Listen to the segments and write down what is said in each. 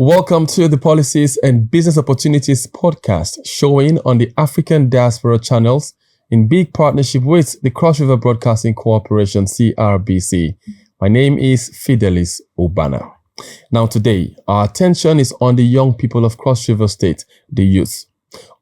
Welcome to the Policies and Business Opportunities podcast, showing on the African Diaspora channels in big partnership with the Cross River Broadcasting Corporation, CRBC. My name is Fidelis Obana. Now today, our attention is on the young people of Cross River State, the youth.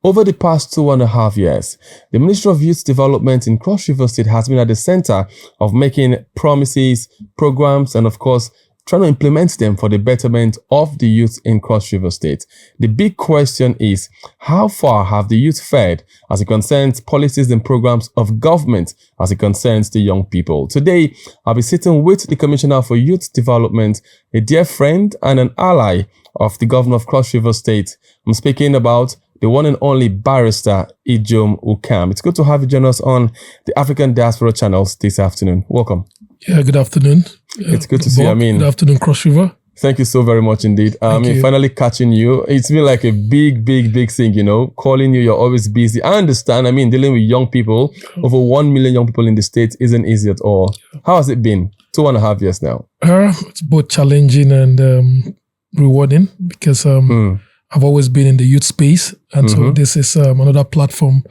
Over the past 2.5 years, the Ministry of Youth Development in Cross River State has been at the center of making promises, programs, and of course, trying to implement them for the betterment of the youth in Cross River State. The big question is, how far have the youth fared as it concerns policies and programs of government as it concerns the young people? Today, I'll be sitting with the Commissioner for Youth Development, a dear friend and an ally of the Governor of Cross River State. I'm speaking about the one and only barrister, Ijom Ukam. It's good to have you join us on the African Diaspora channels this afternoon. Welcome. Yeah, good afternoon. It's good to see you. Good afternoon, Cross River. Thank you so very much indeed. Finally catching you. It's been like a big thing, calling you. You're always busy. I understand. Dealing with young people, over 1 million young people in the States isn't easy at all. How has it been? 2.5 years now. It's both challenging and rewarding because I've always been in the youth space. And so this is another platform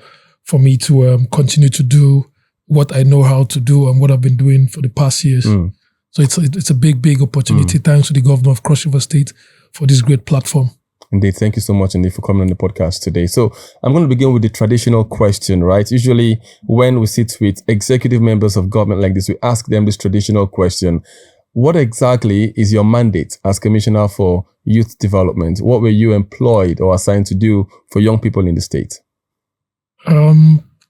for me to continue to do what I know how to do and what I've been doing for the past years. So it's a big opportunity. Thanks to the Governor of Cross River State for this great platform. Indeed. Thank you so much, indeed, for coming on the podcast today. So I'm going to begin with the traditional question, right? Usually when we sit with executive members of government like this, we ask them this traditional question. What exactly is your mandate as Commissioner for Youth Development? What were you employed or assigned to do for young people in the state?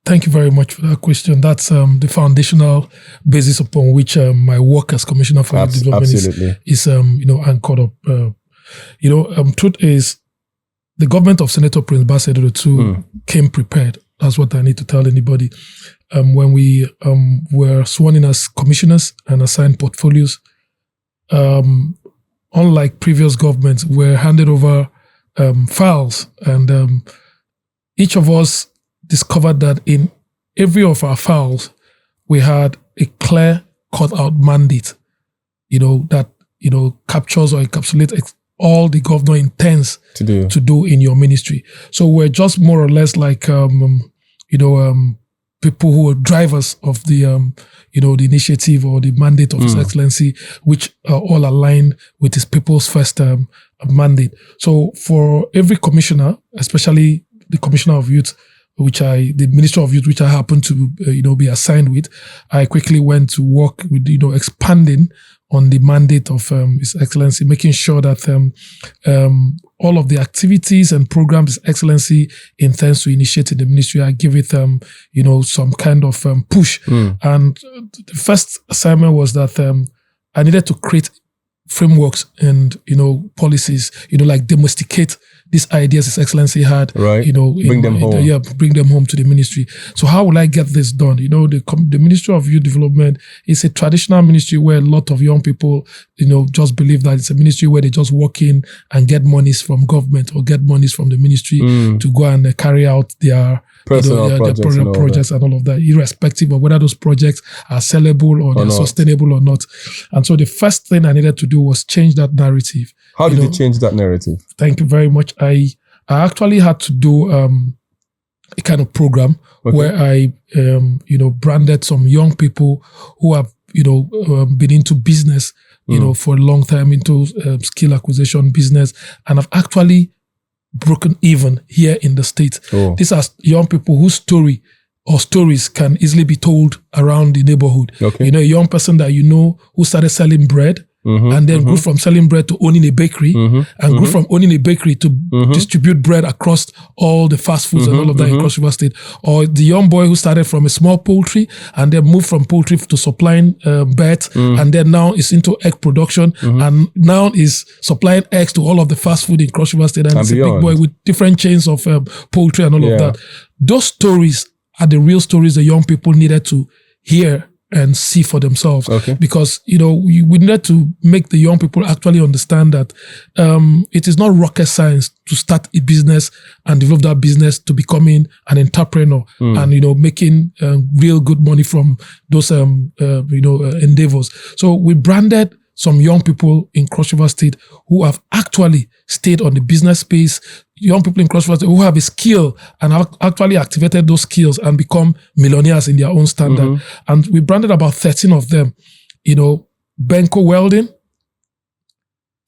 Thank you very much for that question. That's the foundational basis upon which my work as Commissioner for Youth Development is anchored up. Truth is, the government of Senator Prince Basedodo II came prepared. That's what I need to tell anybody. When we were sworn in as commissioners and assigned portfolios, unlike previous governments, we're handed over files, and each of us discovered that in every of our files, we had a clear cut-out mandate, that, captures or encapsulates all the governor intends to do in your ministry. So we're just more or less like, people who are drivers of the, the initiative or the mandate of His Excellency, which are all aligned with his People's First mandate. So for every commissioner, especially the Commissioner of Youth, the Minister of Youth, which I happen to, be assigned with, I quickly went to work with, expanding on the mandate of His Excellency, making sure that all of the activities and programs His Excellency intends to initiate in the ministry, I give it, some kind of push. And the first assignment was that I needed to create frameworks and, policies, like domesticate these ideas His Excellency had, right? Bring them home to the ministry. So how will I get this done? The Ministry of Youth Development is a traditional ministry where a lot of young people, just believe that it's a ministry where they just walk in and get monies from government or get monies from the ministry to go and carry out their personal projects and all of that, irrespective of whether those projects are sellable or they're sustainable or not. And so the first thing I needed to do was change that narrative. How did you change that narrative? Thank you very much. I actually had to do a kind of program where I, branded some young people who have, been into business, for a long time, into skill acquisition business, and have actually broken even here in the state. These are young people whose story or stories can easily be told around the neighborhood. A young person that who started selling bread and then grew from selling bread to owning a bakery and grew from owning a bakery to distribute bread across all the fast foods and all of that in Cross River State. Or the young boy who started from a small poultry and then moved from poultry to supplying birds and then now is into egg production and now is supplying eggs to all of the fast food in Cross River State, and it's a big boy with different chains of poultry and all of that. Those stories are the real stories the young people needed to hear and see for themselves. Because, we need to make the young people actually understand that it is not rocket science to start a business and develop that business to becoming an entrepreneur and, making real good money from those, endeavors. So we branded some young people in Cross River State who have actually stayed on the business space, young people in Cross River State who have a skill and have actually activated those skills and become millionaires in their own standard. And we branded about 13 of them. Benko Welding,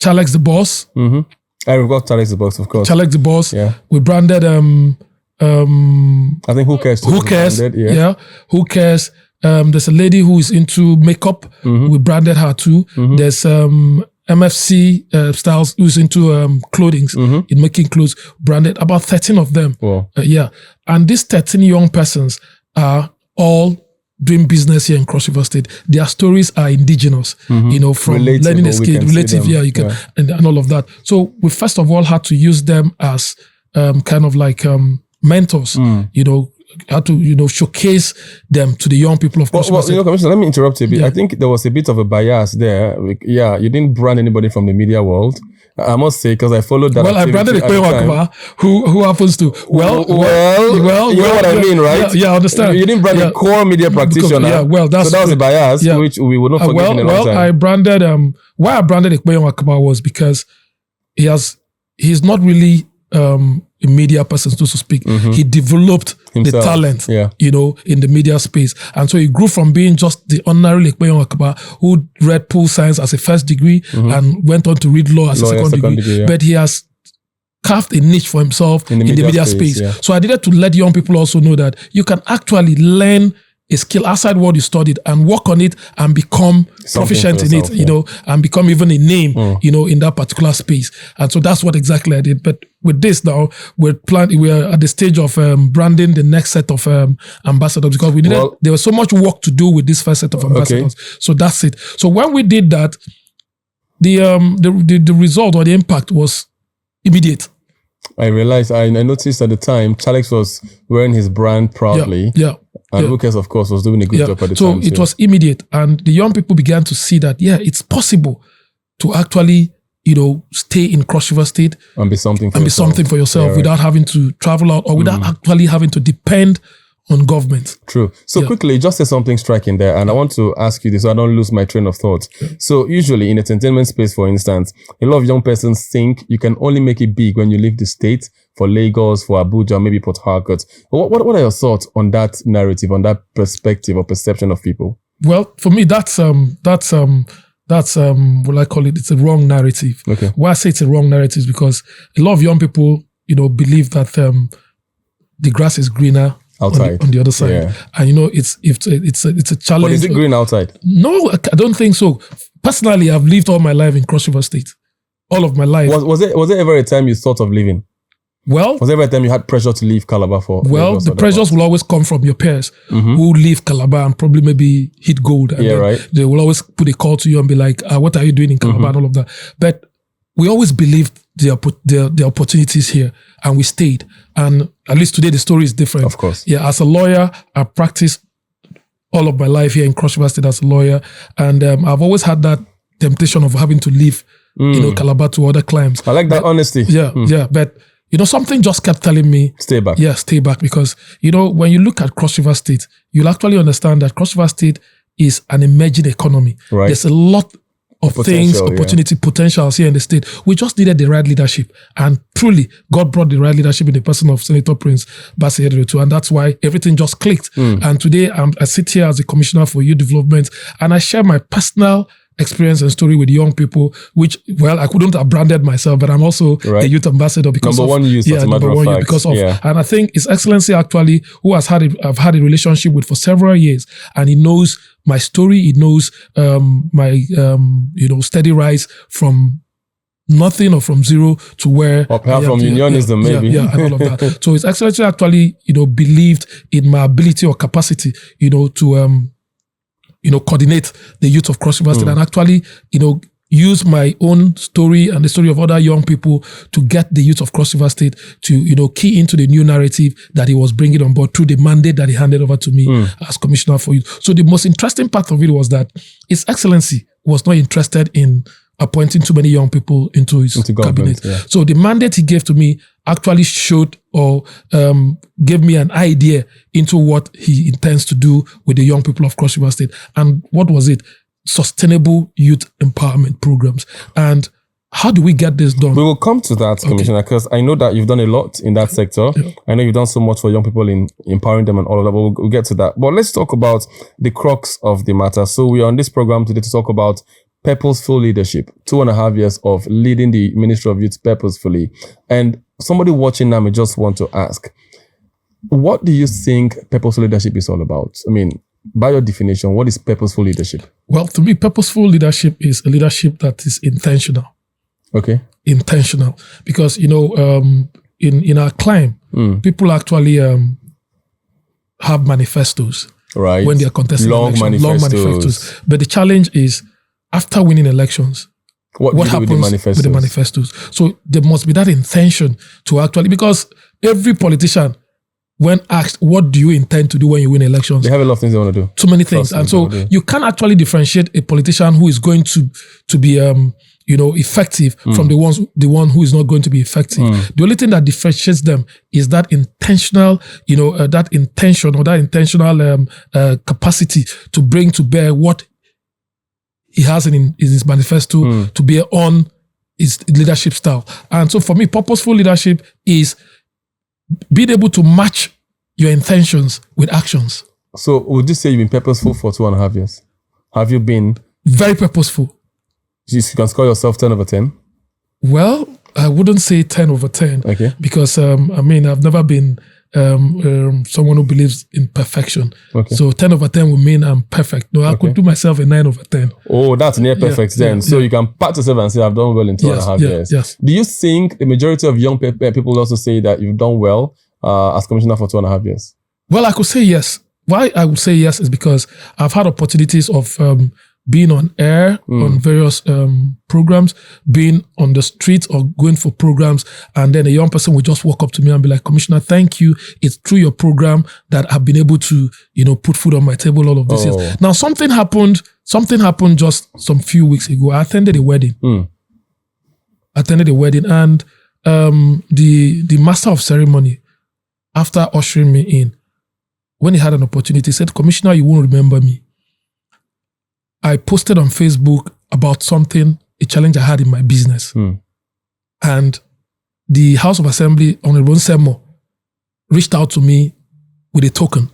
Chalex the Boss. We've got Chalex the Boss, of course. Chalex the Boss. Yeah. We branded I think Who Cares? Who Cares? Branded, yeah. Who Cares? There's a lady who is into makeup. We branded her too. There's MFC Styles who's into clothing, in making clothes. Branded about 13 of them. Wow. And these 13 young persons are all doing business here in Cross River State. Their stories are indigenous, from relatable, learning a skill, relative, you can, and all of that. So we first of all had to use them as kind of like mentors, had to, showcase them to the young people of Cross River State. Commissioner, let me interrupt you a bit. I think there was a bit of a bias there. You didn't brand anybody from the media world. I must say, because I followed that. Well, I branded Ijom who happens to you know what I mean, right? Yeah, I understand. You didn't brand a core media practitioner. That's so that was a bias, which we will not forgive in a long time. I branded why I branded Ijom was because he's not really a media person, so to speak. He developed himself, the talent, in the media space. And so he grew from being just the ordinary Ijom who read pool science as a first degree and went on to read law as a second degree. But he has carved a niche for himself in the media space. So I needed to let young people also know that you can actually learn a skill outside what you studied and work on it and become proficient in it, and become even a name, in that particular space. And so that's what exactly I did. But with this now, we're at the stage of branding the next set of ambassadors because there was so much work to do with this first set of ambassadors. So that's it. So when we did that, the result or the impact was immediate. I realized, I noticed at the time, Chalex was wearing his brand proudly. And Who Cares, of course, was doing a good job at the time. So it was immediate. And the young people began to see that, it's possible to actually, stay in Cross River State and be something for yourself without having to travel out or without actually having to depend on government. True. So quickly, you just said something striking there, and I want to ask you this so I don't lose my train of thought. So usually in the entertainment space, for instance, a lot of young persons think you can only make it big when you leave the state for Lagos, for Abuja, maybe Port Harcourt. What are your thoughts on that narrative, on that perspective or perception of people? Well, for me, that's what I call it. It's a wrong narrative. Okay. Why I say it's a wrong narrative is because a lot of young people, believe that the grass is greener outside on the other side, and it's a challenge. But is it green outside? No, I don't think so. Personally, I've lived all my life in Cross River State, all of my life. Was there ever a time you thought of leaving? Well, was there ever a time you had pressure to leave Calabar for? Well, the pressures will always come from your peers who leave Calabar and probably maybe hit gold. And they will always put a call to you and be like, "What are you doing in Calabar?" and all of that. But we always believed the opportunities here, and we stayed. And at least today, the story is different. Of course. Yeah, as a lawyer, I practiced all of my life here in Cross River State as a lawyer, and I've always had that temptation of having to leave, Calabar to other climes. I like that honesty. Yeah, but something just kept telling me, stay back. Yeah, stay back, because when you look at Cross River State, you'll actually understand that Cross River State is an emerging economy. Right. There's a lot of things, opportunity, potentials here in the state. We just needed the right leadership, and truly, God brought the right leadership in the person of Senator Prince Bassey Edwards, and that's why everything just clicked. And today, I sit here as a commissioner for youth development, and I share my personal experience and story with young people, which, I couldn't have branded myself, but I'm also a youth ambassador because number one youth, and I think His Excellency actually, who I've had a relationship with for several years, and he knows my story, he knows my steady rise from nothing or from zero to where or perhaps from unionism, maybe. And all of that. So His Excellency actually, believed in my ability or capacity, to coordinate the youth of Cross River State and actually, use my own story and the story of other young people to get the youth of Cross River State to, key into the new narrative that he was bringing on board through the mandate that he handed over to me as Commissioner for Youth. So the most interesting part of it was that His Excellency was not interested in appointing too many young people into his cabinet. So the mandate he gave to me actually showed or gave me an idea into what he intends to do with the young people of Cross River State. And what was it? sustainable youth empowerment programs. And how do we get this done? We will come to that, Commissioner, because I know that you've done a lot in that sector. Yeah. I know you've done so much for young people in empowering them and all of that, but we'll get to that. But let's talk about the crux of the matter. So we are on this program today to talk about purposeful leadership, 2.5 years of leading the Ministry of Youth purposefully. And somebody watching now may just want to ask, what do you think purposeful leadership is all about? I mean, by your definition, what is purposeful leadership? Well, to me, purposeful leadership is a leadership that is intentional. Okay. Intentional. Because, in our climb, people actually have manifestos. Right. When they are contesting elections. Long manifestos. But the challenge is, after winning elections, what happens with the manifestos? So there must be that intention to actually, because every politician, when asked, what do you intend to do when you win elections? They have a lot of things they want to do. Too many things. And so you can't actually differentiate a politician who is going to be effective from the one who is not going to be effective. The only thing that differentiates them is that intentional, that intention or that intentional capacity to bring to bear what he has in his manifesto to bear on his leadership style. And so for me, purposeful leadership is being able to match your intentions with actions. So would you say you've been purposeful for 2.5 years? Have you been? Very purposeful. You can score yourself 10 over 10? Well, I wouldn't say 10 over 10. Okay. Because, I've never been someone who believes in perfection. Okay. So 10 over 10 would mean I'm perfect. No, I could do myself a 9 over 10. Oh, that's near perfect then. So you can pat yourself and say, I've done well in 2.5 years. Yes. Do you think the majority of young people also say that you've done well as commissioner for 2.5 years? Well, I could say yes. Why I would say yes is because I've had opportunities of being on air on various programs, being on the streets or going for programs, and then a young person will just walk up to me and be like, Commissioner, thank you. It's through your program that I've been able to, put food on my table all of these years. Now, something happened just some few weeks ago. I attended a wedding. And the master of ceremony, after ushering me in, when he had an opportunity, said, Commissioner, you won't remember me. I posted on Facebook about a challenge I had in my business. And the House of Assembly, Honorable Semo, reached out to me with a token.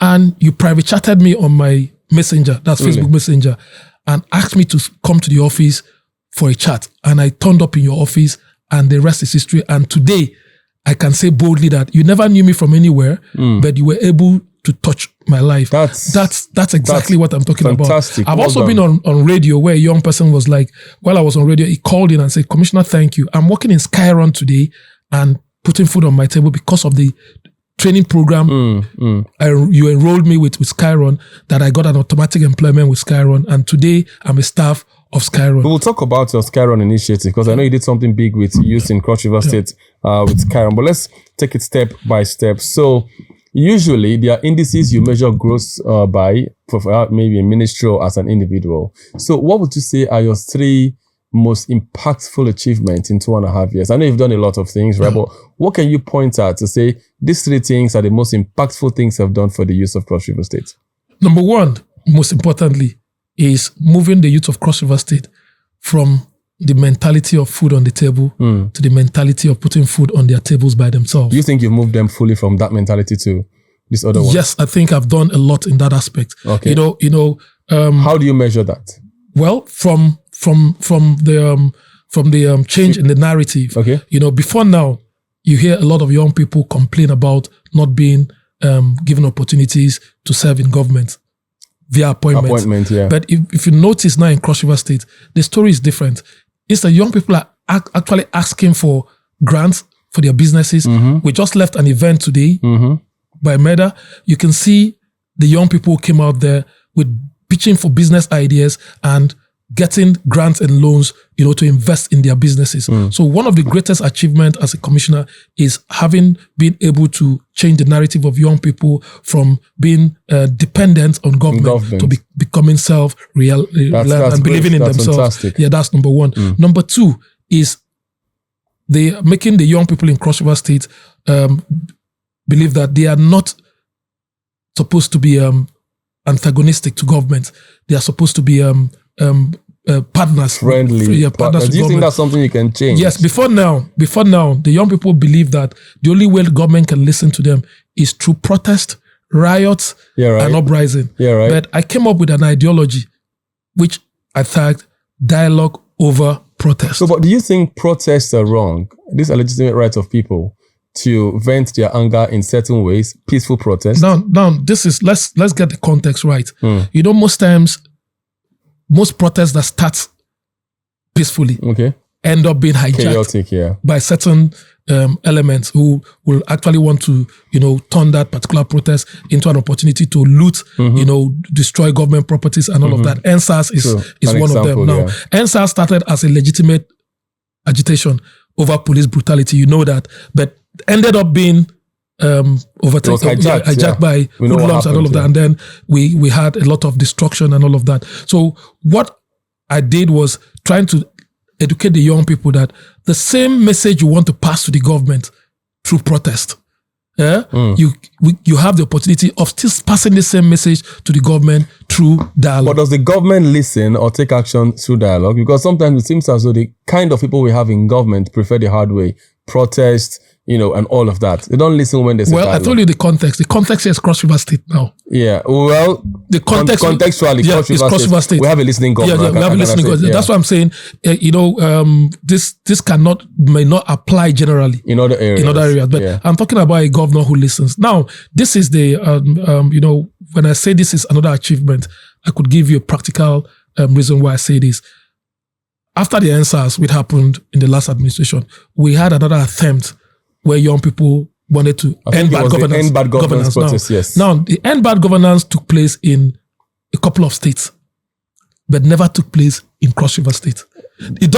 And you private chatted me on my messenger, that's Facebook Messenger, and asked me to come to the office for a chat. And I turned up in your office, and the rest is history. And today, I can say boldly that you never knew me from anywhere, but you were able to touch my life. That's exactly what I'm talking fantastic. About. I've also been on radio where a young person was like, while I was on radio, he called in and said, Commissioner, thank you. I'm working in Skyron today and putting food on my table because of the training program you enrolled me with Skyron, that I got an automatic employment with Skyron. And today I'm a staff of Skyron. We'll talk about your Skyron initiative because I know you did something big with youth in Cross River State with Skyron. But let's take it step by step. So usually there are indices you measure growth by for maybe a ministry or as an individual. So what would you say are your 3 most impactful achievements in 2.5 years? I know you've done a lot of things, right? But what can you point at to say these 3 things are the most impactful things I've done for the youth of Cross River State? Number 1, most importantly, is moving the youth of Cross River State from the mentality of food on the table to the mentality of putting food on their tables by themselves. Do you think you've moved them fully from that mentality to this other one? Yes, I think I've done a lot in that aspect. Okay. How do you measure that? Well, from the change in the narrative. Okay. Before now, you hear a lot of young people complain about not being given opportunities to serve in government via appointment. Yeah. But if you notice now in Cross River State, the story is different. It's that young people are actually asking for grants for their businesses. We just left an event today by MEDA. You can see the young people who came out there with pitching for business ideas and getting grants and loans, to invest in their businesses. So one of the greatest achievements as a commissioner is having been able to change the narrative of young people from being dependent on government to becoming self-reliant and believing in themselves. Fantastic. Yeah, that's number 1. Number 2 is making the young people in Cross River State believe that they are not supposed to be antagonistic to government. They are supposed to be partners. Friendly. Partners. Do you think that's something you can change? Yes. Before now, the young people believe that the only way the government can listen to them is through protest, riots, and uprising. Yeah, right. But I came up with an ideology which I tagged dialogue over protest. So, but do you think protests are wrong? These are legitimate rights of people to vent their anger in certain ways, peaceful protest. Now, this is let's get the context right. You know, most times, most protests that start peacefully end up being hijacked by certain elements who will actually want to, turn that particular protest into an opportunity to loot, destroy government properties and all of that. NSAS is one of them. Now, NSAS started as a legitimate agitation over police brutality, you know that, but ended up being overtaken, hijacked by hoodlums and all of that. And then we had a lot of destruction and all of that. So what I did was trying to educate the young people that the same message you want to pass to the government through protest, you have the opportunity of still passing the same message to the government through dialogue. But does the government listen or take action through dialogue? Because sometimes it seems as though the kind of people we have in government prefer the hard way, protest, and all of that. They don't listen when they say dialogue. I told you the context. The context here is Cross River State now. Yeah, well, the context contextually, Cross River State. We have a listening governor. Yeah, we have a listening governor. That's what I'm saying. This may not apply generally in other areas. But I'm talking about a governor who listens. Now, this is the when I say this is another achievement, I could give you a practical reason why I say this. After the NSAS, which happened in the last administration, we had another attempt where young people wanted to end bad governance. Protest, now, the end bad governance took place in a couple of states, but never took place in Cross River State. It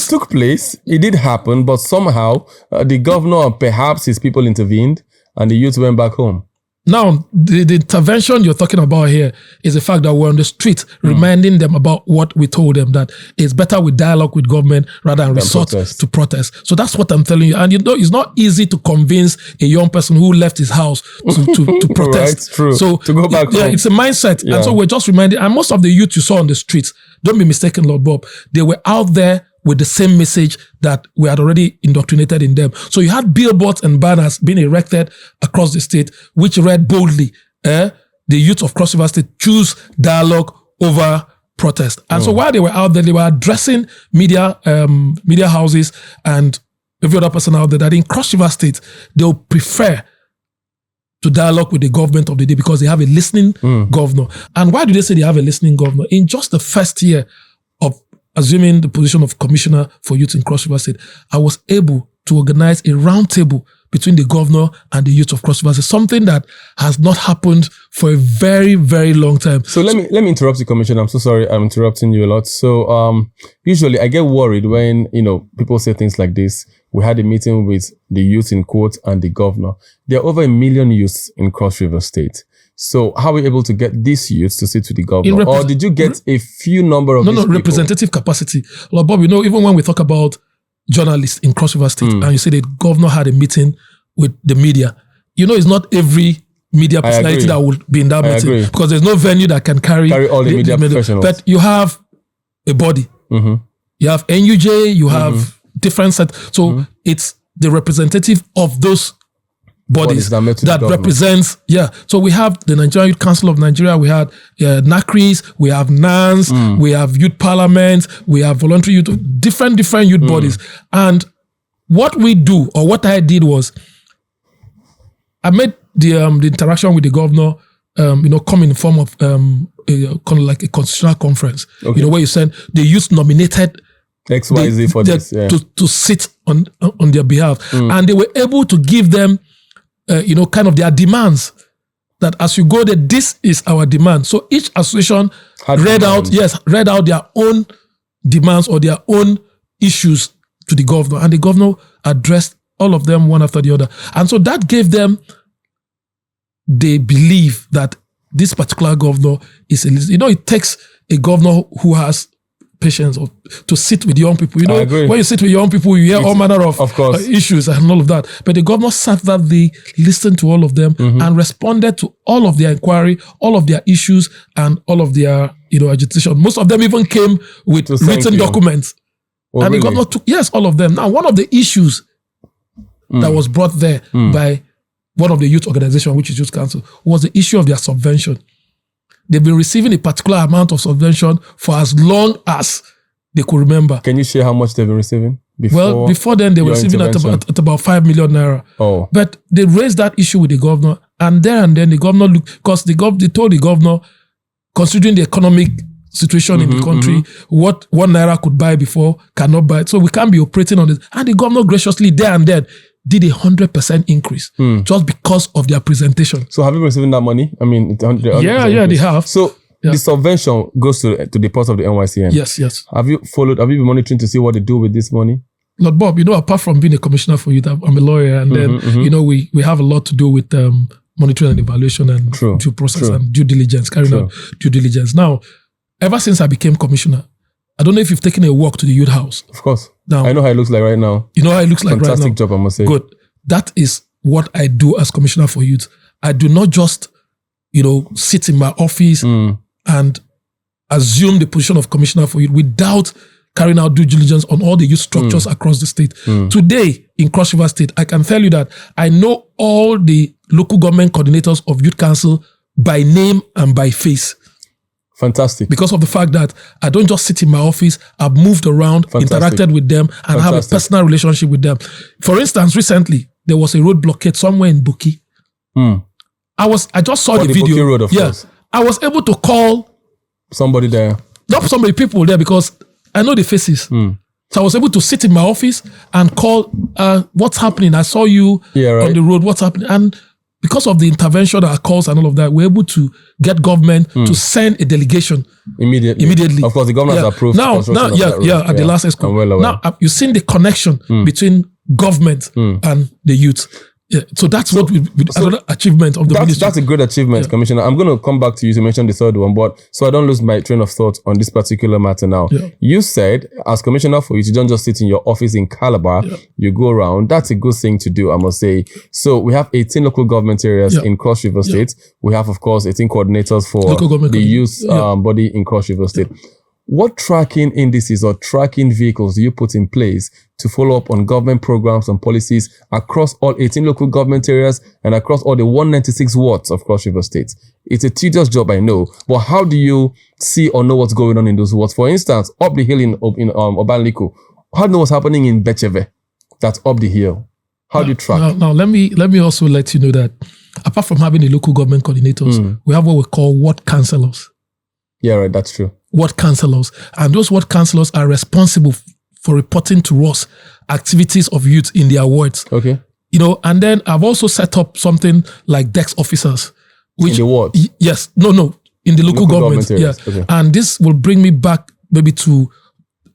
took place. It did happen, but somehow the governor and perhaps his people intervened, and the youth went back home. Now, the intervention you're talking about here is the fact that we're on the street reminding them about what we told them, that it's better with dialogue with government rather than resort to protest. So that's what I'm telling you. And it's not easy to convince a young person who left his house to protest. Right, true. So to go back home. It's a mindset. Yeah. And so we're just reminding, and most of the youth you saw on the streets, don't be mistaken, Lord Bob, they were out there with the same message that we had already indoctrinated in them. So you had billboards and banners being erected across the state, which read boldly, the youth of Cross River State choose dialogue over protest. And so while they were out there, they were addressing media houses and every other person out there that in Cross River State, they'll prefer to dialogue with the government of the day because they have a listening governor. And why do they say they have a listening governor? In just the first year of assuming the position of commissioner for youth in Cross River State, I was able to organize a roundtable between the governor and the youth of Cross River State, something that has not happened for a very, very long time. So let me interrupt you, Commissioner. I'm so sorry I'm interrupting you a lot. So usually I get worried when, people say things like this. We had a meeting with the youth in court and the governor. There are over 1 million youths in Cross River State. So how are we able to get these youths to sit to the governor? Or did you get a few number of these people? Representative capacity. Well, Bob, even when we talk about journalists in Cross River State and you say the governor had a meeting with the media, it's not every media personality that will be in that meeting because there's no venue that can carry all the media professionals. But you have a body. Mm-hmm. You have NUJ, you have different sets. So it's the representative of those bodies that represents, So we have the Nigerian Youth Council of Nigeria, we had NACRIS, we have NANS, we have Youth Parliament, we have voluntary youth, different youth bodies. And what we do, or what I did was, I made the interaction with the governor, come in the form of kind of like a constitutional conference, where you send the youth nominated XYZ for this, to sit on their behalf, and they were able to give them kind of their demands, that as you go there, this is our demand. So each association read out their own demands or their own issues to the governor, and the governor addressed all of them one after the other. And so that gave them the belief that this particular governor is it takes a governor who has patience or to sit with young people. You I know, agree. when you sit with young people, you hear all manner of course. issues and all of that. But the governor sat that day, listened to all of them, and responded to all of their inquiry, all of their issues, and all of their agitation. Most of them even came with written documents. Oh, and really? the governor took, yes, all of them. Now, one of the issues that was brought there by one of the youth organizations, which is Youth Council, was the issue of their subvention. They've been receiving a particular amount of subvention for as long as they could remember. Can you share how much they've been receiving? Before then, they were receiving at about 5 million naira. Oh. But they raised that issue with the governor, and then the governor looked, because they told the governor, considering the economic situation in the country, what 1 naira could buy before cannot buy. So we can't be operating on this. And the governor graciously there and then did 100% increase just because of their presentation. So have you been receiving that money? I mean, yeah, they have. So the subvention goes to the part of the NYCN. Yes. Have you been monitoring to see what they do with this money? Lord Bob, apart from being a commissioner for youth, I'm a lawyer, and then we have a lot to do with monitoring and evaluation and due process and due diligence, carrying out due diligence. Now, ever since I became commissioner, I don't know if you've taken a walk to the youth house. Of course. Now, I know how it looks like right now. You know how it looks like right now? Fantastic job, I must say. Good. That is what I do as commissioner for youth. I do not just, sit in my office and assume the position of commissioner for youth without carrying out due diligence on all the youth structures across the state. Today, in Cross River State, I can tell you that I know all the local government coordinators of Youth Council by name and by face. Fantastic. Because of the fact that I don't just sit in my office, I've moved around, interacted with them, and have a personal relationship with them. For instance, recently, there was a road blockade somewhere in Buki. I just saw the video. Buki road, of course. I was able to call somebody there. Not somebody, people there, because I know the faces. So I was able to sit in my office and call, what's happening? I saw you on the road, what's happening? And because of the intervention, our calls and all of that, we're able to get government to send a delegation immediately. Of course, the government has approved. Now, at the last ESCO. Well now, you've seen the connection between government and the youth. Yeah, so that's another achievement of the ministry. That's a great achievement, Commissioner. I'm going to come back to you to mention the third one, but so I don't lose my train of thought on this particular matter now. Yeah. You said, as Commissioner for Youth, you don't just sit in your office in Calabar, you go around. That's a good thing to do, I must say. So we have 18 local government areas in Cross River State. We have, of course, 18 coordinators for the youth body in Cross River State. What tracking indices or tracking vehicles do you put in place to follow up on government programs and policies across all 18 local government areas and across all the 196 wards of Cross River State? It's a tedious job, I know, but how do you see or know what's going on in those wards? For instance, up the hill in Obanliko, how do you know what's happening in Becheve? That's up the hill. How do you track? Now, let me also let you know that apart from having the local government coordinators, we have what we call ward councillors. Yeah, right, that's true. Ward councillors, and those ward councillors are responsible for reporting to us activities of youth in their wards. Okay. And then I've also set up something like desk officers. Which, in the ward? Yes. No. In the local government. Yeah. Okay. And this will bring me back maybe to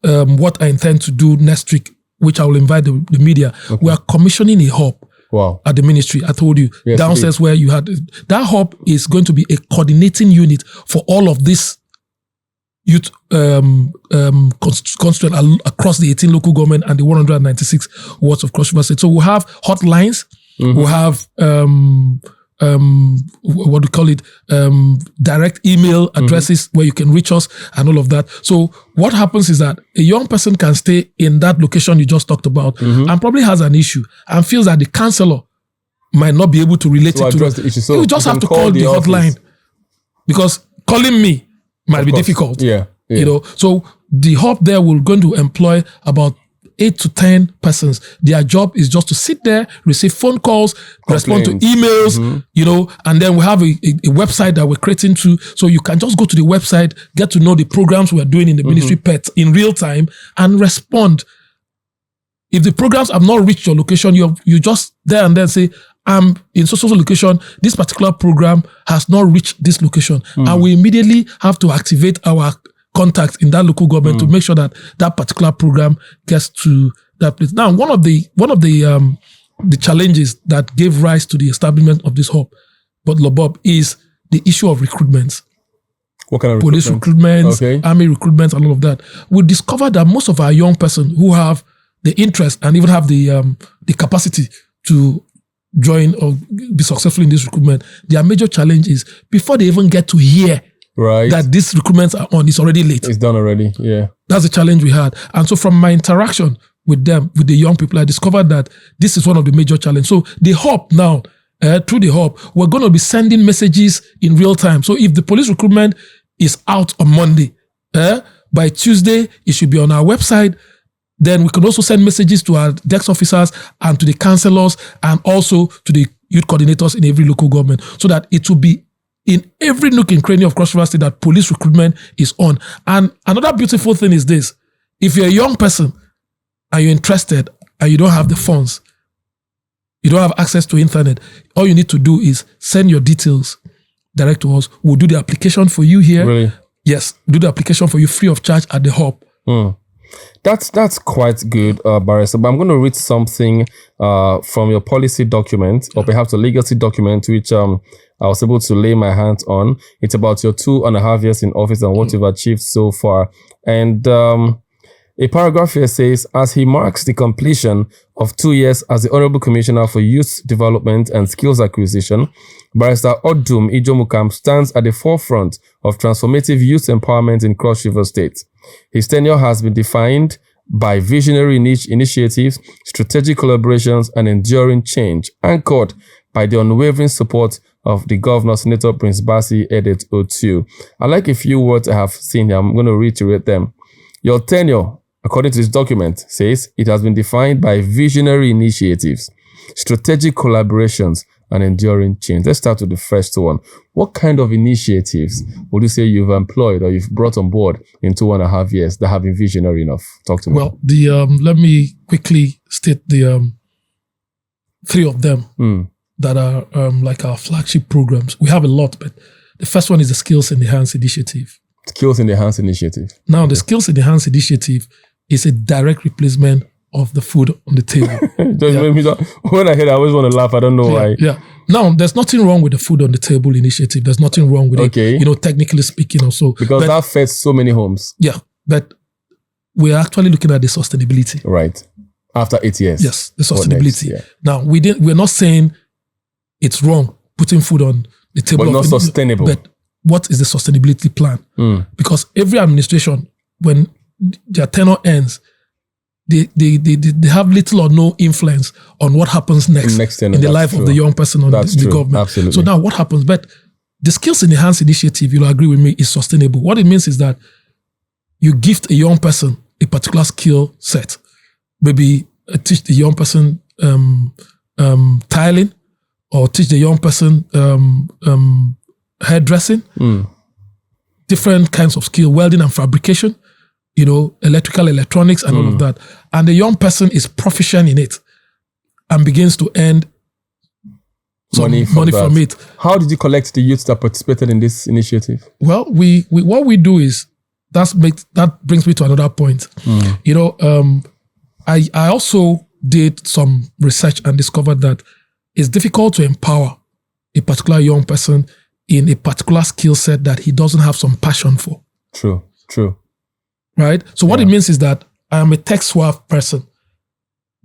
what I intend to do next week, which I will invite the media. Okay. We are commissioning a hub. Wow. At the ministry, I told you, downstairs where you had that hub is going to be a coordinating unit for all of this youth constituent across the 18 local government and the 196 wards of Cross River State. So we'll have hotlines, we'll have what do you call it? Direct email addresses where you can reach us and all of that. So what happens is that a young person can stay in that location you just talked about and probably has an issue and feels that the councillor might not be able to relate it to the issue. So you just have to call the hotline, because calling me might be difficult. Yeah. So the hub there will going to employ about 8 to 10 persons. Their job is just to sit there, receive phone calls, respond to emails, and then we have a website that we're creating too. So you can just go to the website, get to know the programs we're doing in the ministry pet in real time and respond. If the programs have not reached your location, you just there and then say, I'm in social location, this particular program has not reached this location. And we immediately have to activate our contacts in that local government to make sure that that particular program gets to that place. Now, one of the challenges that gave rise to the establishment of this hub, but Lobob, is the issue of recruitment. What kind of police recruitments, Okay. army recruitments, and all of that. We discovered that most of our young person who have the interest and even have the capacity to join or be successful in this recruitment, their major challenge is before they even get to hear that these recruitments are on, it's already late. It's done already, yeah. That's the challenge we had. And so from my interaction with them, with the young people, I discovered that this is one of the major challenges. So the hub now, through the hub, we're going to be sending messages in real time. So if the police recruitment is out on Monday, by Tuesday, it should be on our website. Then we can also send messages to our desk officers and to the councillors and also to the youth coordinators in every local government so that it will be in every nook and cranny of Cross River State that police recruitment is on. And another beautiful thing is this. If you're a young person and you're interested and you don't have the funds, you don't have access to internet, all you need to do is send your details direct to us. We'll do the application for you here. Really? Yes, do the application for you free of charge at the hub. That's quite good, Barrister. But I'm going to read something from your policy document, or perhaps a legacy document, which I was able to lay my hands on. It's about your 2.5 years in office and what you've achieved so far. And a paragraph here says, as he marks the completion of 2 years as the Honorable Commissioner for Youth Development and Skills Acquisition, Barrister Ijom Ukam stands at the forefront of transformative youth empowerment in Cross River State. His tenure has been defined by visionary initiatives, strategic collaborations, and enduring change, anchored by the unwavering support of the Governor, Senator Prince Bassey Edet Otu. I like a few words I have seen here. I'm going to reiterate them. Your tenure, according to this document, says it has been defined by visionary initiatives, strategic collaborations, and enduring change. Let's start with the first one. What kind of initiatives would you say you've employed or you've brought on board in 2.5 years that have been visionary enough? Talk to me. Well, let me quickly state the 3 of them that are like our flagship programs. We have a lot, but the first one is the Skills in the Hands Initiative. Skills in the Hands Initiative. Now, the Skills in the Hands Initiative is a direct replacement of the food on the table. When I hear that, I always want to laugh. I don't know why. Yeah. Now, there's nothing wrong with the food on the table initiative. There's nothing wrong with it, technically speaking also. Because that fed so many homes. Yeah. But we're actually looking at the sustainability. Right. After 8 years. Yes, the sustainability. Next, yeah. Now, we're not saying it's wrong putting food on the table. But not sustainable. But what is the sustainability plan? Because every administration, when their tenure ends, they have little or no influence on what happens next in the life of the young person on the government. Absolutely. So now what happens? But the Skills in the Hands Initiative, you'll agree with me, is sustainable. What it means is that you gift a young person a particular skill set. Maybe teach the young person tiling, or teach the young person hairdressing, different kinds of skill, welding and fabrication, electrical, electronics, and all of that. And the young person is proficient in it and begins to earn some money from it. How did you collect the youth that participated in this initiative? Well, what we do is, that brings me to another point. I also did some research and discovered that it's difficult to empower a particular young person in a particular skill set that he doesn't have some passion for. True. Right? So what it means is that I am a tech-suave person.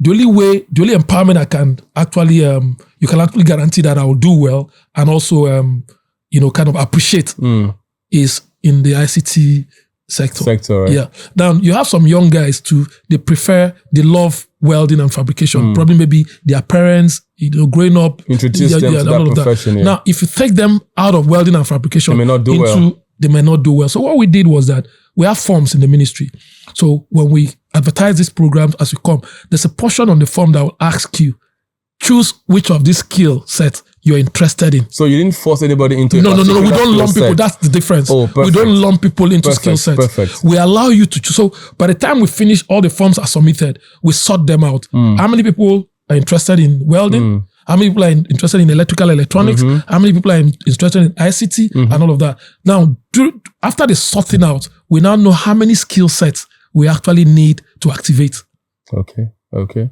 The only empowerment I can actually, you can actually guarantee that I will do well and also, kind of appreciate is in the ICT sector. Right? Yeah. Now, you have some young guys too, they love welding and fabrication. Probably maybe their parents, growing up. Introduce them to that profession. Yeah. Now, if you take them out of welding and fabrication, they may not do well. So what we did was that we have forms in the ministry. So when we advertise these programs as we come, there's a portion on the form that will ask you, choose which of these skill sets you're interested in. So you didn't force anybody into No. We don't lump people. That's the difference. Oh, perfect. We don't lump people into skill sets. Perfect. We allow you to choose. So by the time we finish, all the forms are submitted. We sort them out. How many people are interested in welding? How many people are interested in electrical, electronics? How many people are interested in ICT and all of that? Now, after the sorting out, we now know how many skill sets we actually need to activate. Okay.